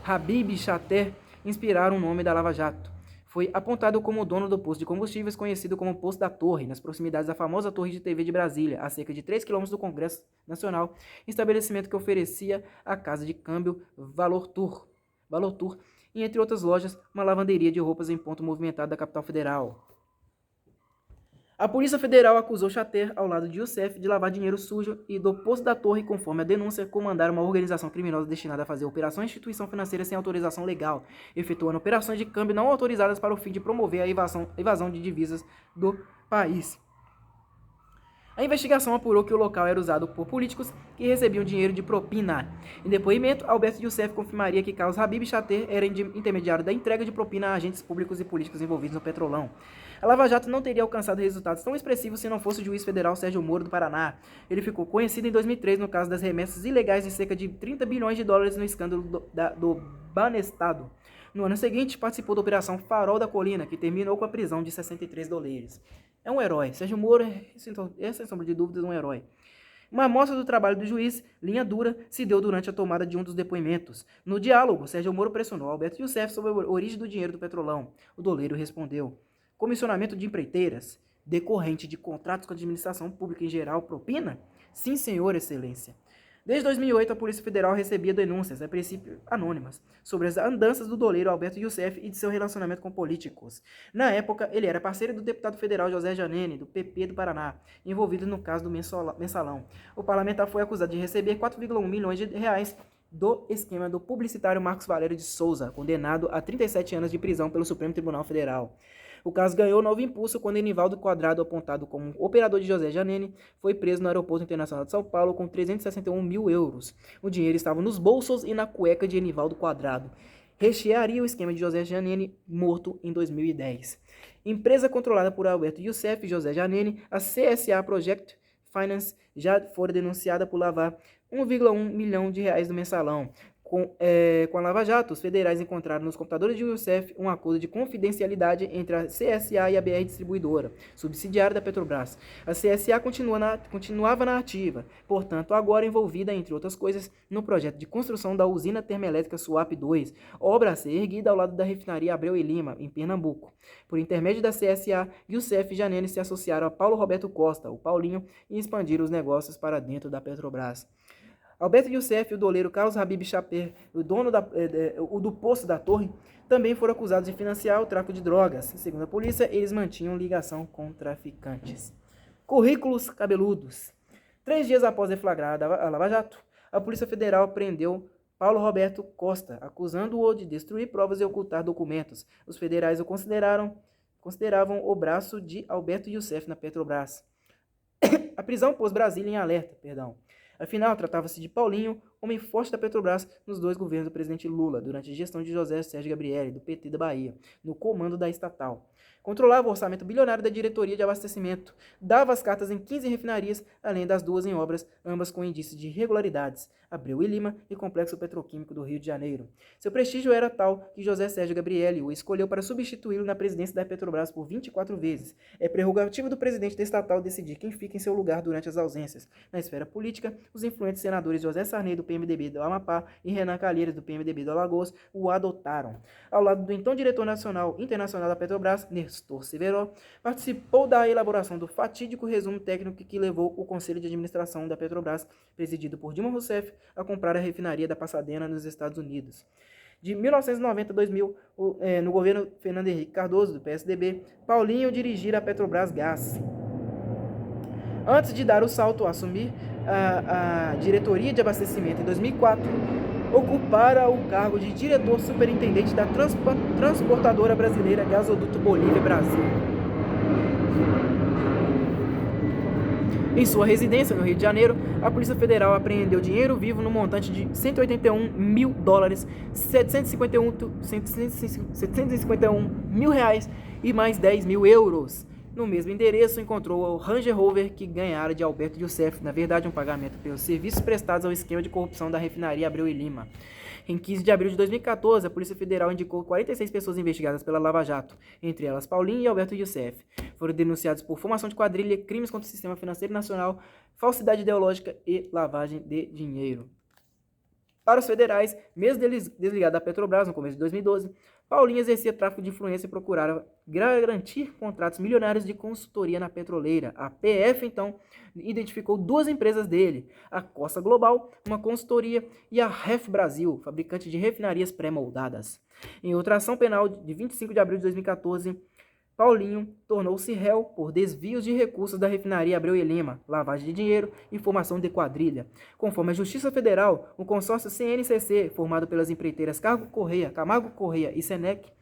Habib Chater inspiraram o nome da Lava Jato. Foi apontado como o dono do posto de combustíveis conhecido como Posto da Torre, nas proximidades da famosa Torre de TV de Brasília, a cerca de 3 km do Congresso Nacional, estabelecimento que oferecia a casa de câmbio Valor Tour, e, entre outras lojas, uma lavanderia de roupas em ponto movimentado da capital federal. A Polícia Federal acusou Chater, ao lado de Youssef, de lavar dinheiro sujo e do Posto da Torre, conforme a denúncia, comandar uma organização criminosa destinada a fazer operações de instituição financeira sem autorização legal, efetuando operações de câmbio não autorizadas para o fim de promover a evasão de divisas do país. A investigação apurou que o local era usado por políticos que recebiam dinheiro de propina. Em depoimento, Alberto Youssef confirmaria que Carlos Habib Chater era intermediário da entrega de propina a agentes públicos e políticos envolvidos no Petrolão. A Lava Jato não teria alcançado resultados tão expressivos se não fosse o juiz federal Sérgio Moro do Paraná. Ele ficou conhecido em 2003 no caso das remessas ilegais de cerca de 30 bilhões de dólares no escândalo do Banestado. No ano seguinte, participou da Operação Farol da Colina, que terminou com a prisão de 63 doleiros. É um herói. Sérgio Moro é, sem sombra de dúvidas, um herói. Uma amostra do trabalho do juiz, linha dura, se deu durante a tomada de um dos depoimentos. No diálogo, Sérgio Moro pressionou Alberto Youssef sobre a origem do dinheiro do Petrolão. O doleiro respondeu: comissionamento de empreiteiras, decorrente de contratos com a administração pública em geral, propina? Sim, senhor, excelência. Desde 2008, a Polícia Federal recebia denúncias, a princípio anônimas, sobre as andanças do doleiro Alberto Youssef e de seu relacionamento com políticos. Na época, ele era parceiro do deputado federal José Janene, do PP do Paraná, envolvido no caso do mensalão. O parlamentar foi acusado de receber 4,1 milhões de reais do esquema do publicitário Marcos Valério de Souza, condenado a 37 anos de prisão pelo Supremo Tribunal Federal. O caso ganhou novo impulso quando Enivaldo Quadrado, apontado como operador de José Janene, foi preso no Aeroporto Internacional de São Paulo com 361 mil euros. O dinheiro estava nos bolsos e na cueca de Enivaldo Quadrado. Rechearia o esquema de José Janene, morto em 2010. Empresa controlada por Alberto Youssef e José Janene, a CSA Project Finance já foi denunciada por lavar 1,1 milhão de reais do mensalão. Com a Lava Jato, os federais encontraram nos computadores de Youssef um acordo de confidencialidade entre a CSA e a BR Distribuidora, subsidiária da Petrobras. A CSA continuava na ativa, portanto, agora envolvida, entre outras coisas, no projeto de construção da usina termoelétrica Suape 2, obra a ser erguida ao lado da refinaria Abreu e Lima, em Pernambuco. Por intermédio da CSA, Youssef e Janene se associaram a Paulo Roberto Costa, o Paulinho, e expandiram os negócios para dentro da Petrobras. Alberto Youssef e o doleiro Carlos Habib Chaper, o dono do Poço da Torre, também foram acusados de financiar o tráfico de drogas. Segundo a polícia, eles mantinham ligação com traficantes. Currículos cabeludos. 3 dias após deflagrar a Lava Jato, a Polícia Federal prendeu Paulo Roberto Costa, acusando-o de destruir provas e ocultar documentos. Os federais o consideravam o braço de Alberto Youssef na Petrobras. A prisão pôs Brasília em alerta, Afinal, tratava-se de Paulinho, homem forte da Petrobras nos 2 governos do presidente Lula, durante a gestão de José Sérgio Gabrielli, do PT da Bahia, no comando da estatal. Controlava o orçamento bilionário da diretoria de abastecimento, dava as cartas em 15 refinarias, além das 2 em obras, ambas com indícios de irregularidades, Abreu e Lima e Complexo Petroquímico do Rio de Janeiro. Seu prestígio era tal que José Sérgio Gabrielli o escolheu para substituí-lo na presidência da Petrobras por 24 vezes. É prerrogativa do presidente da estatal decidir quem fica em seu lugar durante as ausências. Na esfera política, os influentes senadores José Sarney, do PMDB do Amapá, e Renan Calheiros, do PMDB do Alagoas, o adotaram. Ao lado do então diretor internacional da Petrobras, Nestor Severo, participou da elaboração do fatídico resumo técnico que levou o Conselho de Administração da Petrobras, presidido por Dilma Rousseff, a comprar a refinaria da Pasadena nos Estados Unidos. De 1990 a 2000, no governo Fernando Henrique Cardoso, do PSDB, Paulinho dirigira a Petrobras Gás. Antes de dar o salto a assumir a diretoria de abastecimento em 2004, ocupara o cargo de diretor superintendente da transportadora brasileira Gasoduto Bolívia Brasil. Em sua residência no Rio de Janeiro, a Polícia Federal apreendeu dinheiro vivo no montante de $181 mil, 751 mil reais e mais 10 mil euros. No mesmo endereço, encontrou o Range Rover que ganhara de Alberto Youssef, na verdade um pagamento pelos serviços prestados ao esquema de corrupção da refinaria Abreu e Lima. Em 15 de abril de 2014, a Polícia Federal indicou 46 pessoas investigadas pela Lava Jato, entre elas Paulinho e Alberto Youssef. Foram denunciados por formação de quadrilha, crimes contra o sistema financeiro nacional, falsidade ideológica e lavagem de dinheiro. Para os federais, mesmo desligado da Petrobras no começo de 2012, Paulinho exercia tráfico de influência e procurava garantir contratos milionários de consultoria na petroleira. A PF, então, identificou 2 empresas dele, a Costa Global, uma consultoria, e a Ref Brasil, fabricante de refinarias pré-moldadas. Em outra ação penal de 25 de abril de 2014, Paulinho tornou-se réu por desvios de recursos da refinaria Abreu e Lima, lavagem de dinheiro e formação de quadrilha. Conforme a Justiça Federal, o consórcio CNCC, formado pelas empreiteiras Camargo Correia e Senec,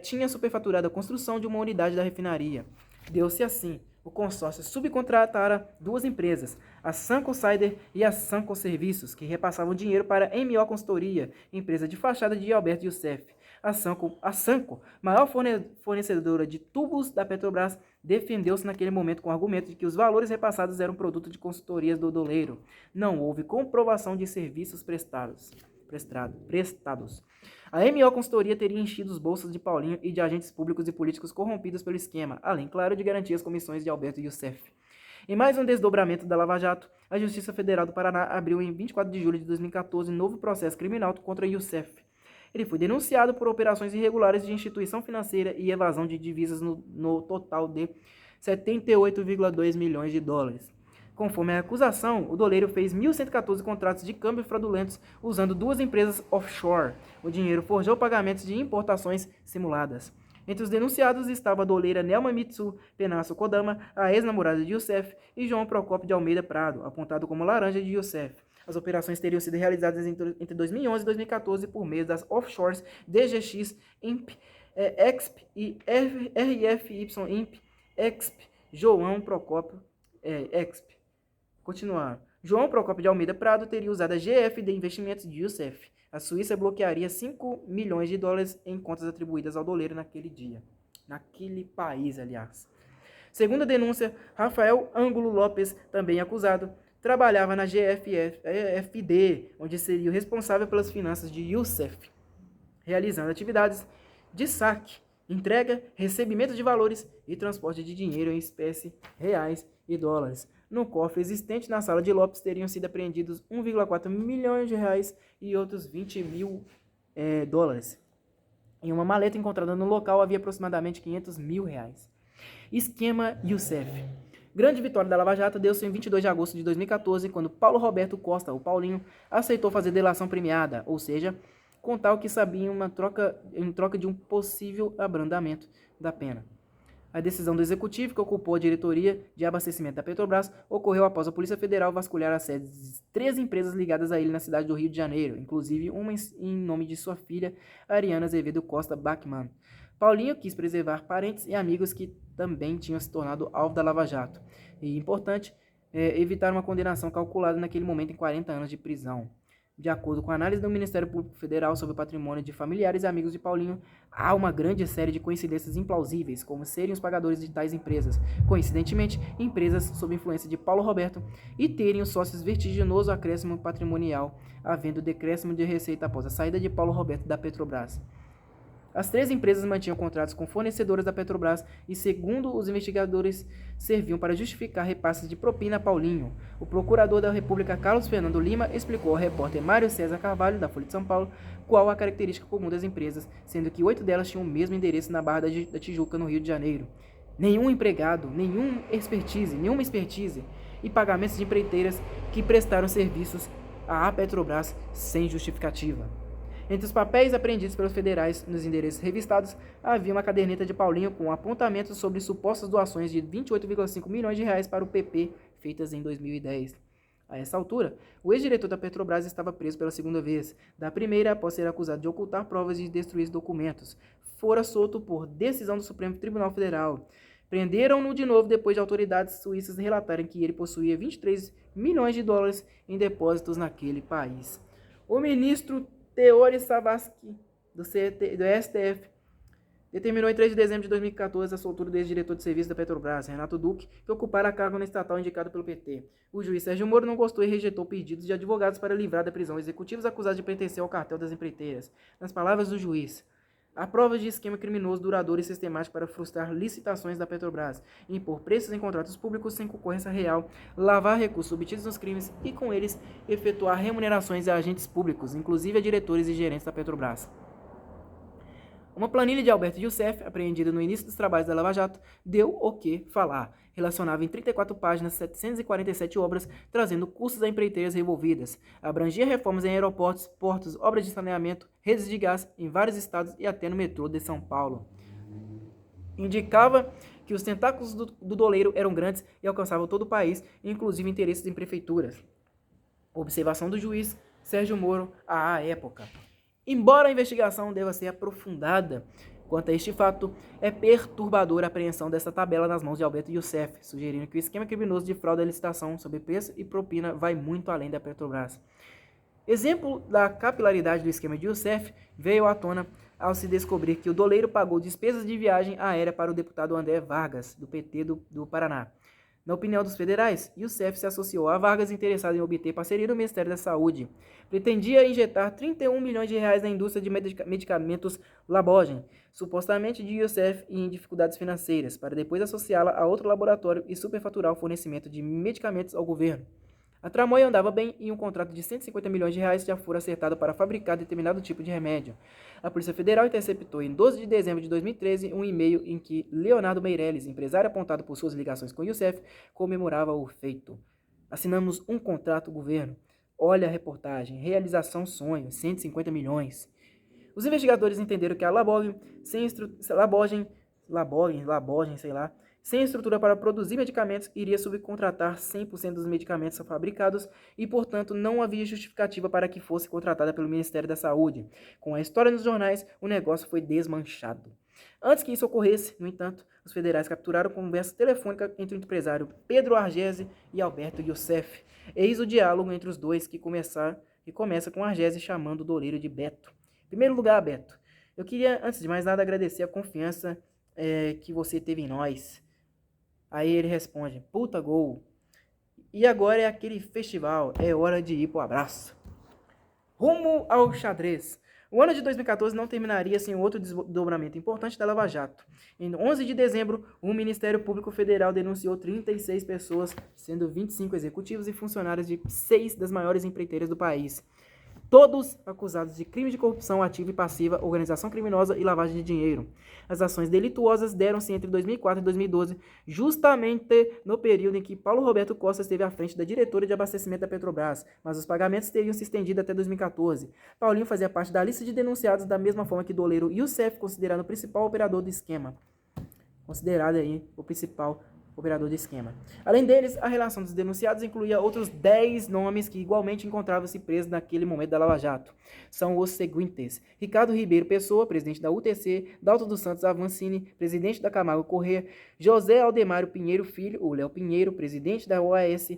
tinha superfaturado a construção de uma unidade da refinaria. Deu-se assim: o consórcio subcontratara 2 empresas, a Sanco Sider e a Sanco Serviços, que repassavam dinheiro para a MO Consultoria, empresa de fachada de Alberto Youssef. A Sanco, maior fornecedora de tubos da Petrobras, defendeu-se naquele momento com o argumento de que os valores repassados eram produto de consultorias do doleiro. Não houve comprovação de serviços prestados. A MO Consultoria teria enchido os bolsos de Paulinho e de agentes públicos e políticos corrompidos pelo esquema, além, claro, de garantir as comissões de Alberto Youssef. Em mais um desdobramento da Lava Jato, a Justiça Federal do Paraná abriu em 24 de julho de 2014 novo processo criminal contra Youssef. Ele foi denunciado por operações irregulares de instituição financeira e evasão de divisas no total de 78,2 milhões de dólares. Conforme a acusação, o doleiro fez 1.114 contratos de câmbio fraudulentos usando 2 empresas offshore. O dinheiro forjou pagamentos de importações simuladas. Entre os denunciados estava a doleira Nelma Mitsu Penasso Kodama, a ex-namorada de Youssef, e João Procópio de Almeida Prado, apontado como laranja de Youssef. As operações teriam sido realizadas entre 2011 e 2014 por meio das offshores DGX, IMP, EXP e RFY IMP, EXP, João Procópio, EXP. Continuar. João Procópio de Almeida Prado teria usado a GFD Investimentos de Youssef. A Suíça bloquearia 5 milhões de dólares em contas atribuídas ao doleiro naquele dia. Naquele país, aliás. Segundo a denúncia, Rafael Ângulo Lopes, também acusado, trabalhava na GFD, onde seria o responsável pelas finanças de Youssef, realizando atividades de saque, entrega, recebimento de valores e transporte de dinheiro em espécie, reais e dólares. No cofre existente na sala de Lopes teriam sido apreendidos 1,4 milhões de reais e outros 20 mil dólares. Em uma maleta encontrada no local havia aproximadamente 500 mil reais. Esquema Youssef. Grande vitória da Lava Jato deu-se em 22 de agosto de 2014, quando Paulo Roberto Costa, o Paulinho, aceitou fazer delação premiada, ou seja, contar o que sabia em troca de um possível abrandamento da pena. A decisão do executivo, que ocupou a diretoria de abastecimento da Petrobras, ocorreu após a Polícia Federal vasculhar as sedes de 3 empresas ligadas a ele na cidade do Rio de Janeiro, inclusive uma em nome de sua filha, Ariana Azevedo Costa Bachmann. Paulinho quis preservar parentes e amigos que também tinham se tornado alvo da Lava Jato. E, importante, evitar uma condenação calculada naquele momento em 40 anos de prisão. De acordo com a análise do Ministério Público Federal sobre o patrimônio de familiares e amigos de Paulinho, há uma grande série de coincidências implausíveis, como serem os pagadores de tais empresas, coincidentemente, empresas sob influência de Paulo Roberto, e terem os sócios vertiginoso acréscimo patrimonial, havendo decréscimo de receita após a saída de Paulo Roberto da Petrobras. As 3 empresas mantinham contratos com fornecedoras da Petrobras e, segundo os investigadores, serviam para justificar repasses de propina a Paulinho. O procurador da República, Carlos Fernando Lima, explicou ao repórter Mário César Carvalho, da Folha de São Paulo, qual a característica comum das empresas, sendo que 8 delas tinham o mesmo endereço na Barra da Tijuca, no Rio de Janeiro. Nenhum empregado, nenhuma expertise e pagamentos de empreiteiras que prestaram serviços à Petrobras sem justificativa. Entre os papéis apreendidos pelos federais nos endereços revistados, havia uma caderneta de Paulinho com apontamentos sobre supostas doações de 28,5 milhões de reais para o PP, feitas em 2010. A essa altura, o ex-diretor da Petrobras estava preso pela segunda vez, da primeira após ser acusado de ocultar provas e de destruir documentos. Fora solto por decisão do Supremo Tribunal Federal. Prenderam-no de novo depois de autoridades suíças relatarem que ele possuía 23 milhões de dólares em depósitos naquele país. O ministro Teori Savasky, do STF, determinou em 3 de dezembro de 2014 a soltura do ex-diretor de serviço da Petrobras, Renato Duque, que ocupara cargo na estatal indicado pelo PT. O juiz Sérgio Moro não gostou e rejeitou pedidos de advogados para livrar da prisão executivos acusados de pertencer ao cartel das empreiteiras. Nas palavras do juiz, há provas de esquema criminoso duradouro e sistemático para frustrar licitações da Petrobras, impor preços em contratos públicos sem concorrência real, lavar recursos obtidos nos crimes e, com eles, efetuar remunerações a agentes públicos, inclusive a diretores e gerentes da Petrobras. Uma planilha de Alberto Youssef, apreendida no início dos trabalhos da Lava Jato, deu o que falar. Relacionava em 34 páginas 747 obras, trazendo custos a empreiteiras revolvidas. Abrangia reformas em aeroportos, portos, obras de saneamento, redes de gás em vários estados e até no metrô de São Paulo. Indicava que os tentáculos do doleiro eram grandes e alcançavam todo o país, inclusive interesses em prefeituras. Observação do juiz Sérgio Moro à época. Embora a investigação deva ser aprofundada quanto a este fato, é perturbadora a apreensão dessa tabela nas mãos de Alberto Youssef, sugerindo que o esquema criminoso de fraude à licitação sobre preço e propina vai muito além da Petrobras. Exemplo da capilaridade do esquema de Youssef veio à tona ao se descobrir que o doleiro pagou despesas de viagem aérea para o deputado André Vargas, do PT do Paraná. Na opinião dos federais, Youssef se associou a Vargas interessado em obter parceria do Ministério da Saúde. Pretendia injetar 31 milhões de reais na indústria de medicamentos Labogen, supostamente de Youssef em dificuldades financeiras, para depois associá-la a outro laboratório e superfaturar o fornecimento de medicamentos ao governo. A tramóia andava bem e um contrato de 150 milhões de reais já fora acertado para fabricar determinado tipo de remédio. A Polícia Federal interceptou em 12 de dezembro de 2013 um e-mail em que Leonardo Meirelles, empresário apontado por suas ligações com Youssef, comemorava o feito. Assinamos um contrato governo. Olha a reportagem. Realização sonho. 150 milhões. Os investigadores entenderam que a Labogen, sem estrutura para produzir medicamentos, iria subcontratar 100% dos medicamentos fabricados e, portanto, não havia justificativa para que fosse contratada pelo Ministério da Saúde. Com a história nos jornais, o negócio foi desmanchado. Antes que isso ocorresse, no entanto, os federais capturaram conversa telefônica entre o empresário Pedro Argese e Alberto Youssef. Eis o diálogo entre os dois que começa com Argese chamando o Doleiro de Beto. Em primeiro lugar, Beto, eu queria, antes de mais nada, agradecer a confiança que você teve em nós. Aí ele responde, puta gol. E agora é aquele festival, é hora de ir pro abraço. Rumo ao xadrez. O ano de 2014 não terminaria sem outro desdobramento importante da Lava Jato. Em 11 de dezembro, o Ministério Público Federal denunciou 36 pessoas, sendo 25 executivos e funcionários de 6 das maiores empreiteiras do país. Todos acusados de crime de corrupção ativa e passiva, organização criminosa e lavagem de dinheiro. As ações delituosas deram-se entre 2004 e 2012, justamente no período em que Paulo Roberto Costa esteve à frente da diretora de abastecimento da Petrobras, mas os pagamentos teriam se estendido até 2014. Paulinho fazia parte da lista de denunciados da mesma forma que Doleiro Youssef, considerado o principal operador do esquema. Além deles, a relação dos denunciados incluía outros 10 nomes que igualmente encontravam-se presos naquele momento da Lava Jato. São os seguintes: Ricardo Ribeiro Pessoa, presidente da UTC, Dalton dos Santos Avancini, presidente da Camargo Corrêa, José Aldemário Pinheiro Filho, o Léo Pinheiro, presidente da OAS,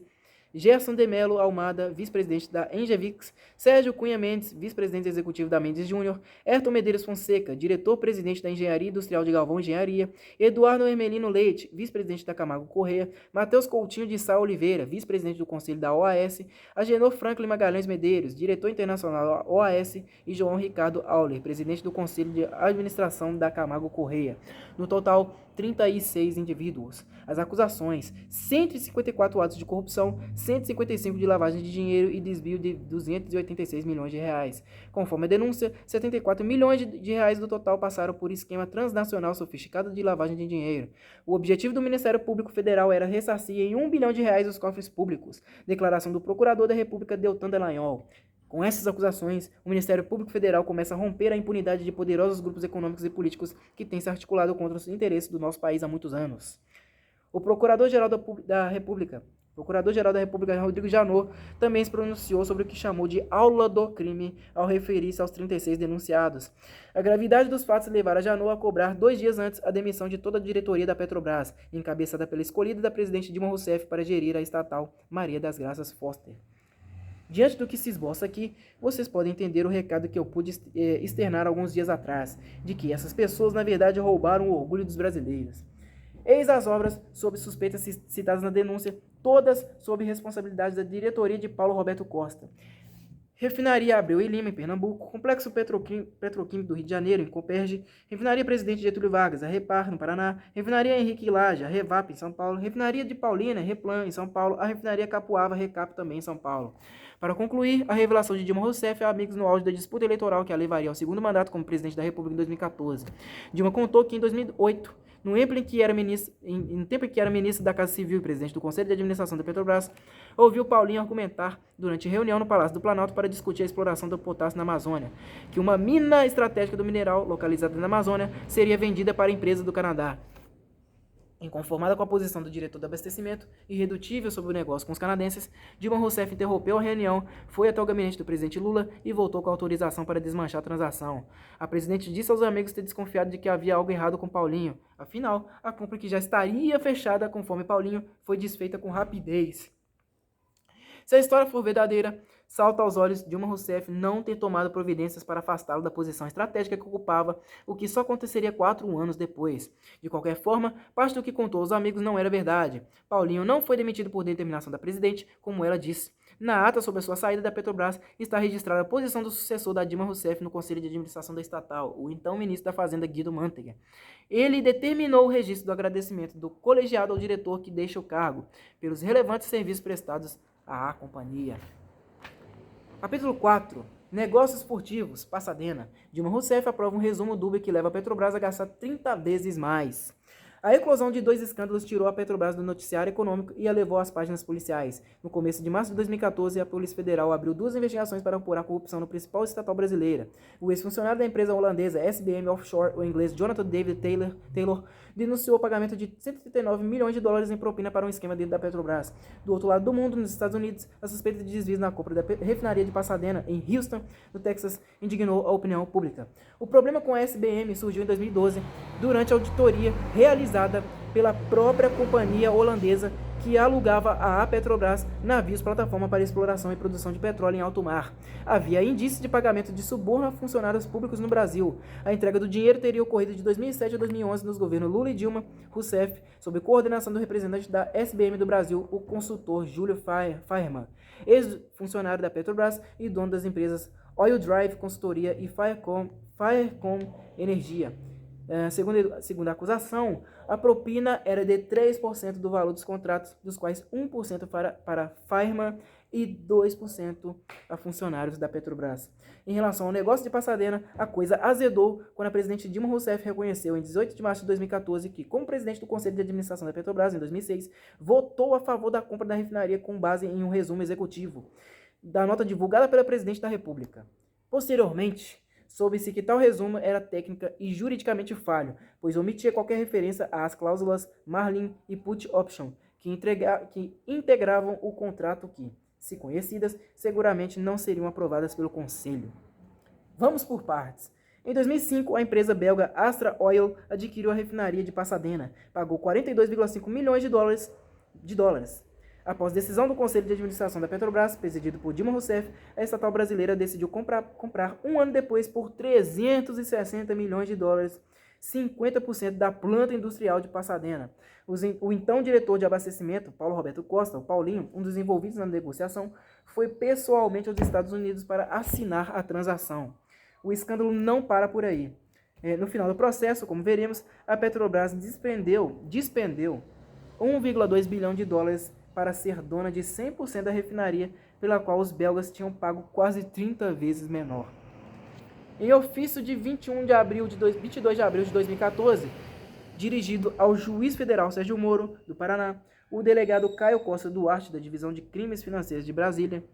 Gerson de Mello Almada, vice-presidente da Engevix, Sérgio Cunha Mendes, vice-presidente executivo da Mendes Júnior, Ayrton Medeiros Fonseca, diretor-presidente da Engenharia Industrial de Galvão Engenharia, Eduardo Hermelino Leite, vice-presidente da Camargo Corrêa, Matheus Coutinho de Sá Oliveira, vice-presidente do Conselho da OAS, Agenor Franklin Magalhães Medeiros, diretor internacional da OAS, e João Ricardo Auler, presidente do Conselho de Administração da Camargo Corrêa. No total, 36 indivíduos. As acusações: 154 atos de corrupção, 155 de lavagem de dinheiro e desvio de 286 milhões de reais. Conforme a denúncia, 74 milhões de reais do total passaram por esquema transnacional sofisticado de lavagem de dinheiro. O objetivo do Ministério Público Federal era ressarcir em R$1 bilhão os cofres públicos. Declaração do Procurador da República Deltan Dallagnol. Com essas acusações, o Ministério Público Federal começa a romper a impunidade de poderosos grupos econômicos e políticos que têm se articulado contra os interesses do nosso país há muitos anos. O Procurador-Geral da República, Rodrigo Janot, também se pronunciou sobre o que chamou de aula do crime ao referir-se aos 36 denunciados. A gravidade dos fatos levaram a Janot a cobrar 2 dias antes a demissão de toda a diretoria da Petrobras, encabeçada pela escolhida da presidente Dilma Rousseff para gerir a estatal Maria das Graças Foster. Diante do que se esboça aqui, vocês podem entender o recado que eu pude externar alguns dias atrás, de que essas pessoas, na verdade, roubaram o orgulho dos brasileiros. Eis as obras sob suspeitas citadas na denúncia, todas sob responsabilidade da diretoria de Paulo Roberto Costa. Refinaria Abreu e Lima, em Pernambuco, Complexo Petroquímico do Rio de Janeiro, em Copérgia, Refinaria Presidente Getúlio Vargas, a Repar, no Paraná, Refinaria Henrique Laje, a Revap, em São Paulo, Refinaria de Paulínia, Replan, em São Paulo, a Refinaria Capuava, Recap, também em São Paulo. Para concluir, a revelação de Dilma Rousseff a amigos no auge da disputa eleitoral que a levaria ao segundo mandato como presidente da República em 2014. Dilma contou que em 2008, no tempo em que era ministro da Casa Civil e presidente do Conselho de Administração da Petrobras, ouviu Paulinho argumentar durante reunião no Palácio do Planalto para discutir a exploração do potássio na Amazônia, que uma mina estratégica do mineral, localizada na Amazônia, seria vendida para a empresa do Canadá. Inconformada com a posição do diretor do abastecimento, irredutível sobre o negócio com os canadenses, Dilma Rousseff interrompeu a reunião, foi até o gabinete do presidente Lula e voltou com autorização para desmanchar a transação. A presidente disse aos amigos ter desconfiado de que havia algo errado com Paulinho. Afinal, a compra que já estaria fechada conforme Paulinho foi desfeita com rapidez. Se a história for verdadeira, salta aos olhos Dilma Rousseff não ter tomado providências para afastá-lo da posição estratégica que ocupava, o que só aconteceria 4 anos depois. De qualquer forma, parte do que contou aos amigos não era verdade. Paulinho não foi demitido por determinação da presidente, como ela disse. Na ata sobre a sua saída da Petrobras está registrada a posição do sucessor da Dilma Rousseff no Conselho de Administração da estatal, o então ministro da Fazenda Guido Mantega. Ele determinou o registro do agradecimento do colegiado ao diretor que deixa o cargo, pelos relevantes serviços prestados à companhia. Capítulo 4. Negócios esportivos. Passadena. Dilma Rousseff aprova um resumo dúbio que leva a Petrobras a gastar 30 vezes mais. A eclosão de dois escândalos tirou a Petrobras do noticiário econômico e a levou às páginas policiais. No começo de março de 2014, a Polícia Federal abriu 2 investigações para apurar a corrupção no principal estatal brasileira. O ex-funcionário da empresa holandesa SBM Offshore, o inglês Jonathan David Taylor, denunciou o pagamento de 139 milhões de dólares em propina para um esquema dentro da Petrobras. Do outro lado do mundo, nos Estados Unidos, a suspeita de desvios na compra da refinaria de Pasadena, em Houston, no Texas, indignou a opinião pública. O problema com a SBM surgiu em 2012, durante a auditoria realizada pela própria companhia holandesa que alugava à Petrobras navios plataforma para exploração e produção de petróleo em alto mar. Havia indícios de pagamento de suborno a funcionários públicos no Brasil. A entrega do dinheiro teria ocorrido de 2007 a 2011 nos governos Lula e Dilma Rousseff, sob coordenação do representante da SBM do Brasil, o consultor Júlio Fairman, ex-funcionário da Petrobras e dono das empresas Oil Drive Consultoria e Firecom Energia. Segundo a acusação, a propina era de 3% do valor dos contratos, dos quais 1% para Fireman e 2% a funcionários da Petrobras. Em relação ao negócio de Pasadena, a coisa azedou quando a presidente Dilma Rousseff reconheceu em 18 de março de 2014 que, como presidente do Conselho de Administração da Petrobras em 2006, votou a favor da compra da refinaria com base em um resumo executivo da nota divulgada pela presidente da República. Posteriormente, soube-se que tal resumo era técnica e juridicamente falho, pois omitia qualquer referência às cláusulas Marlin e Put Option, que integravam o contrato que, se conhecidas, seguramente não seriam aprovadas pelo Conselho. Vamos por partes. Em 2005, a empresa belga Astra Oil adquiriu a refinaria de Pasadena, pagou 42,5 milhões de dólares. Após decisão do Conselho de Administração da Petrobras, presidido por Dilma Rousseff, a estatal brasileira decidiu comprar um ano depois por 360 milhões de dólares, 50% da planta industrial de Pasadena. O então diretor de abastecimento, Paulo Roberto Costa, o Paulinho, um dos envolvidos na negociação, foi pessoalmente aos Estados Unidos para assinar a transação. O escândalo não para por aí. No final do processo, como veremos, a Petrobras despendeu 1,2 bilhão de dólares para ser dona de 100% da refinaria, pela qual os belgas tinham pago quase 30 vezes menor. Em ofício de 22 de abril de 2014, dirigido ao juiz federal Sérgio Moro, do Paraná, o delegado Caio Costa Duarte, da Divisão de Crimes Financeiros de Brasília,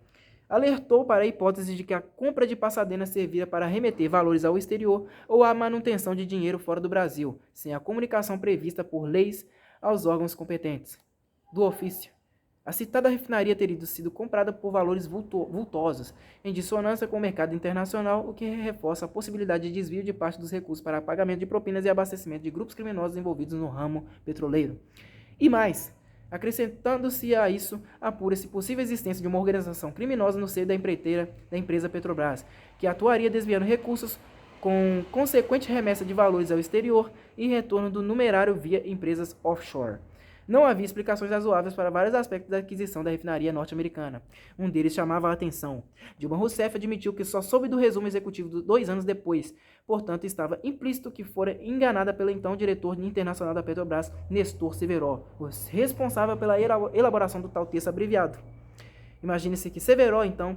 alertou para a hipótese de que a compra de Pasadena servira para remeter valores ao exterior ou a manutenção de dinheiro fora do Brasil, sem a comunicação prevista por leis aos órgãos competentes. Do ofício, a citada refinaria teria sido comprada por valores vultosos, em dissonância com o mercado internacional, o que reforça a possibilidade de desvio de parte dos recursos para pagamento de propinas e abastecimento de grupos criminosos envolvidos no ramo petroleiro. E mais, acrescentando-se a isso, apura-se possível existência de uma organização criminosa no seio da empresa Petrobras, que atuaria desviando recursos com consequente remessa de valores ao exterior e retorno do numerário via empresas offshore. Não havia explicações razoáveis para vários aspectos da aquisição da refinaria norte-americana. Um deles chamava a atenção. Dilma Rousseff admitiu que só soube do resumo executivo 2 anos depois. Portanto, estava implícito que fora enganada pelo então diretor internacional da Petrobras, Nestor Severo, o responsável pela elaboração do tal texto abreviado. Imagine-se que Severo, então,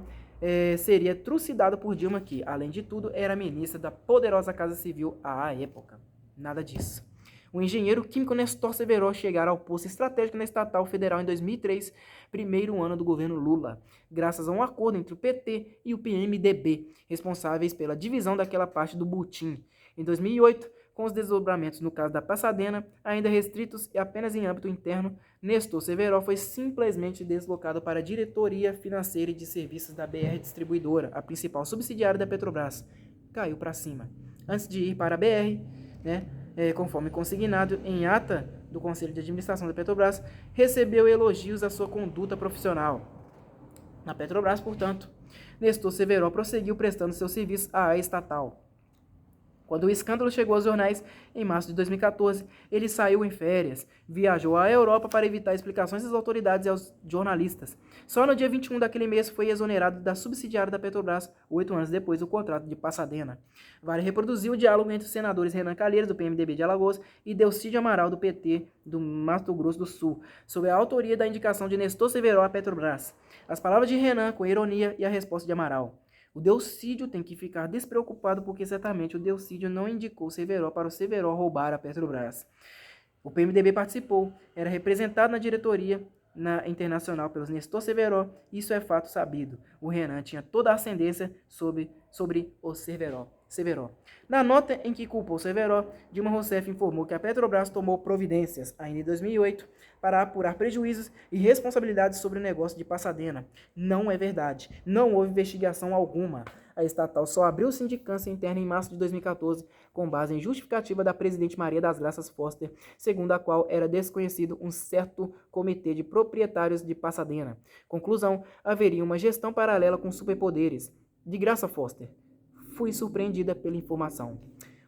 seria trucidado por Dilma, que, além de tudo, era ministra da poderosa Casa Civil à época. Nada disso. O engenheiro químico Nestor Severo chegara ao posto estratégico na estatal federal em 2003, primeiro ano do governo Lula, graças a um acordo entre o PT e o PMDB, responsáveis pela divisão daquela parte do butim. Em 2008, com os desdobramentos no caso da Pasadena, ainda restritos e apenas em âmbito interno, Nestor Severo foi simplesmente deslocado para a diretoria financeira e de serviços da BR Distribuidora, a principal subsidiária da Petrobras. Caiu para cima. Antes de ir para a BR, conforme consignado em ata do Conselho de Administração da Petrobras, recebeu elogios à sua conduta profissional. Na Petrobras, portanto, Nestor Severo prosseguiu prestando seu serviço à estatal. Quando o escândalo chegou aos jornais, em março de 2014, ele saiu em férias, viajou à Europa para evitar explicações às autoridades e aos jornalistas. Só no dia 21 daquele mês foi exonerado da subsidiária da Petrobras, 8 anos depois do contrato de Pasadena. Vale reproduzir o diálogo entre os senadores Renan Calheiros, do PMDB de Alagoas, e Delcídio Amaral, do PT, do Mato Grosso do Sul, sob a autoria da indicação de Nestor Severo à Petrobras. As palavras de Renan com ironia e a resposta de Amaral. O Delcídio tem que ficar despreocupado porque certamente o Delcídio não indicou Severo para o Severo roubar a Petrobras. O PMDB participou, era representado na diretoria internacional pelos Nestor Severo, isso é fato sabido. O Renan tinha toda a ascendência sobre o Severo. Na nota em que culpou Severo, Dilma Rousseff informou que a Petrobras tomou providências, ainda em 2008, para apurar prejuízos e responsabilidades sobre o negócio de Pasadena. Não é verdade. Não houve investigação alguma. A estatal só abriu sindicância interna em março de 2014, com base em justificativa da presidente Maria das Graças Foster, segundo a qual era desconhecido um certo comitê de proprietários de Pasadena. Conclusão, haveria uma gestão paralela com superpoderes. De graça, Foster. Fui surpreendida pela informação.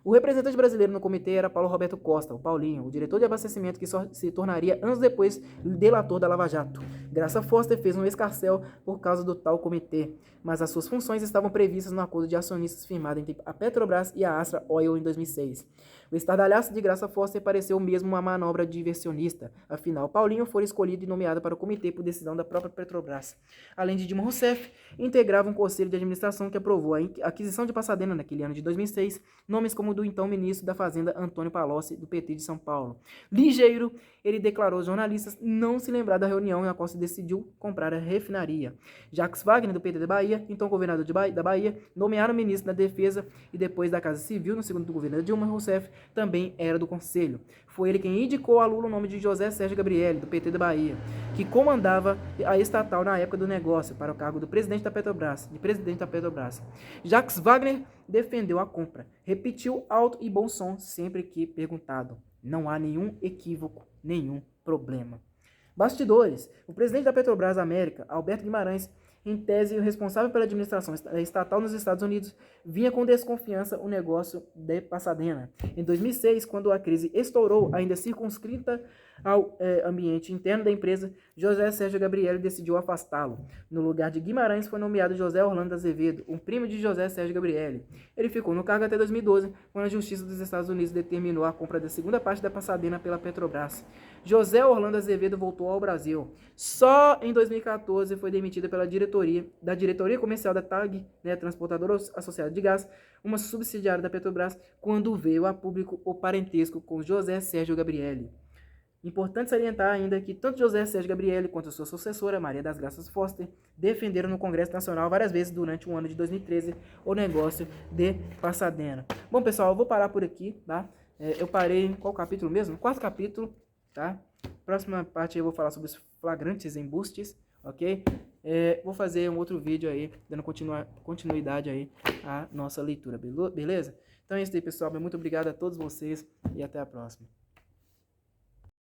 O representante brasileiro no comitê era Paulo Roberto Costa, o Paulinho, o diretor de abastecimento que só se tornaria anos depois delator da Lava Jato. Graça Foster fez um escarcéu por causa do tal comitê, mas as suas funções estavam previstas no acordo de acionistas firmado entre a Petrobras e a Astra Oil em 2006. O estardalhaço de Graça Foster pareceu mesmo uma manobra diversionista. Afinal, Paulinho foi escolhido e nomeado para o comitê por decisão da própria Petrobras. Além de Dilma Rousseff, integrava um conselho de administração que aprovou a aquisição de Pasadena naquele ano de 2006, nomes como do então ministro da Fazenda Antônio Palocci, do PT de São Paulo. Ligeiro, ele declarou aos jornalistas não se lembrar da reunião na qual se decidiu comprar a refinaria. Jacques Wagner, do PT da Bahia, então governador da Bahia, nomearam ministro da Defesa e depois da Casa Civil, no segundo governo de Dilma Rousseff, também era do Conselho. Foi ele quem indicou a Lula o nome de José Sérgio Gabrielli, do PT da Bahia, que comandava a estatal na época do negócio, para o cargo do presidente da Petrobras, Jacques Wagner defendeu a compra, repetiu alto e bom som sempre que perguntado. Não há nenhum equívoco, nenhum problema. Bastidores. O presidente da Petrobras América, Alberto Guimarães, em tese responsável pela administração estatal nos Estados Unidos, vinha com desconfiança o negócio de Pasadena. Em 2006, quando a crise estourou, ainda circunscrita ao ambiente interno da empresa, José Sérgio Gabrielli decidiu afastá-lo. No lugar de Guimarães foi nomeado José Orlando Azevedo, um primo de José Sérgio Gabrielli. Ele ficou no cargo até 2012, quando a Justiça dos Estados Unidos determinou a compra da segunda parte da Pasadena pela Petrobras. José Orlando Azevedo voltou ao Brasil. Só em 2014 foi demitida pela diretoria comercial da TAG, Transportadora Associada de Gás, uma subsidiária da Petrobras, quando veio a público o parentesco com José Sérgio Gabrielli. Importante salientar ainda que tanto José Sérgio Gabrielli quanto sua sucessora, Maria das Graças Foster, defenderam no Congresso Nacional várias vezes durante o ano de 2013 o negócio de Pasadena. Bom, pessoal, eu vou parar por aqui, tá? Eu parei em qual capítulo mesmo? Quarto capítulo, tá? Próxima parte eu vou falar sobre os flagrantes embustes, ok? Vou fazer um outro vídeo aí, dando continuidade aí à nossa leitura, beleza? Então é isso aí, pessoal. Muito obrigado a todos vocês e até a próxima.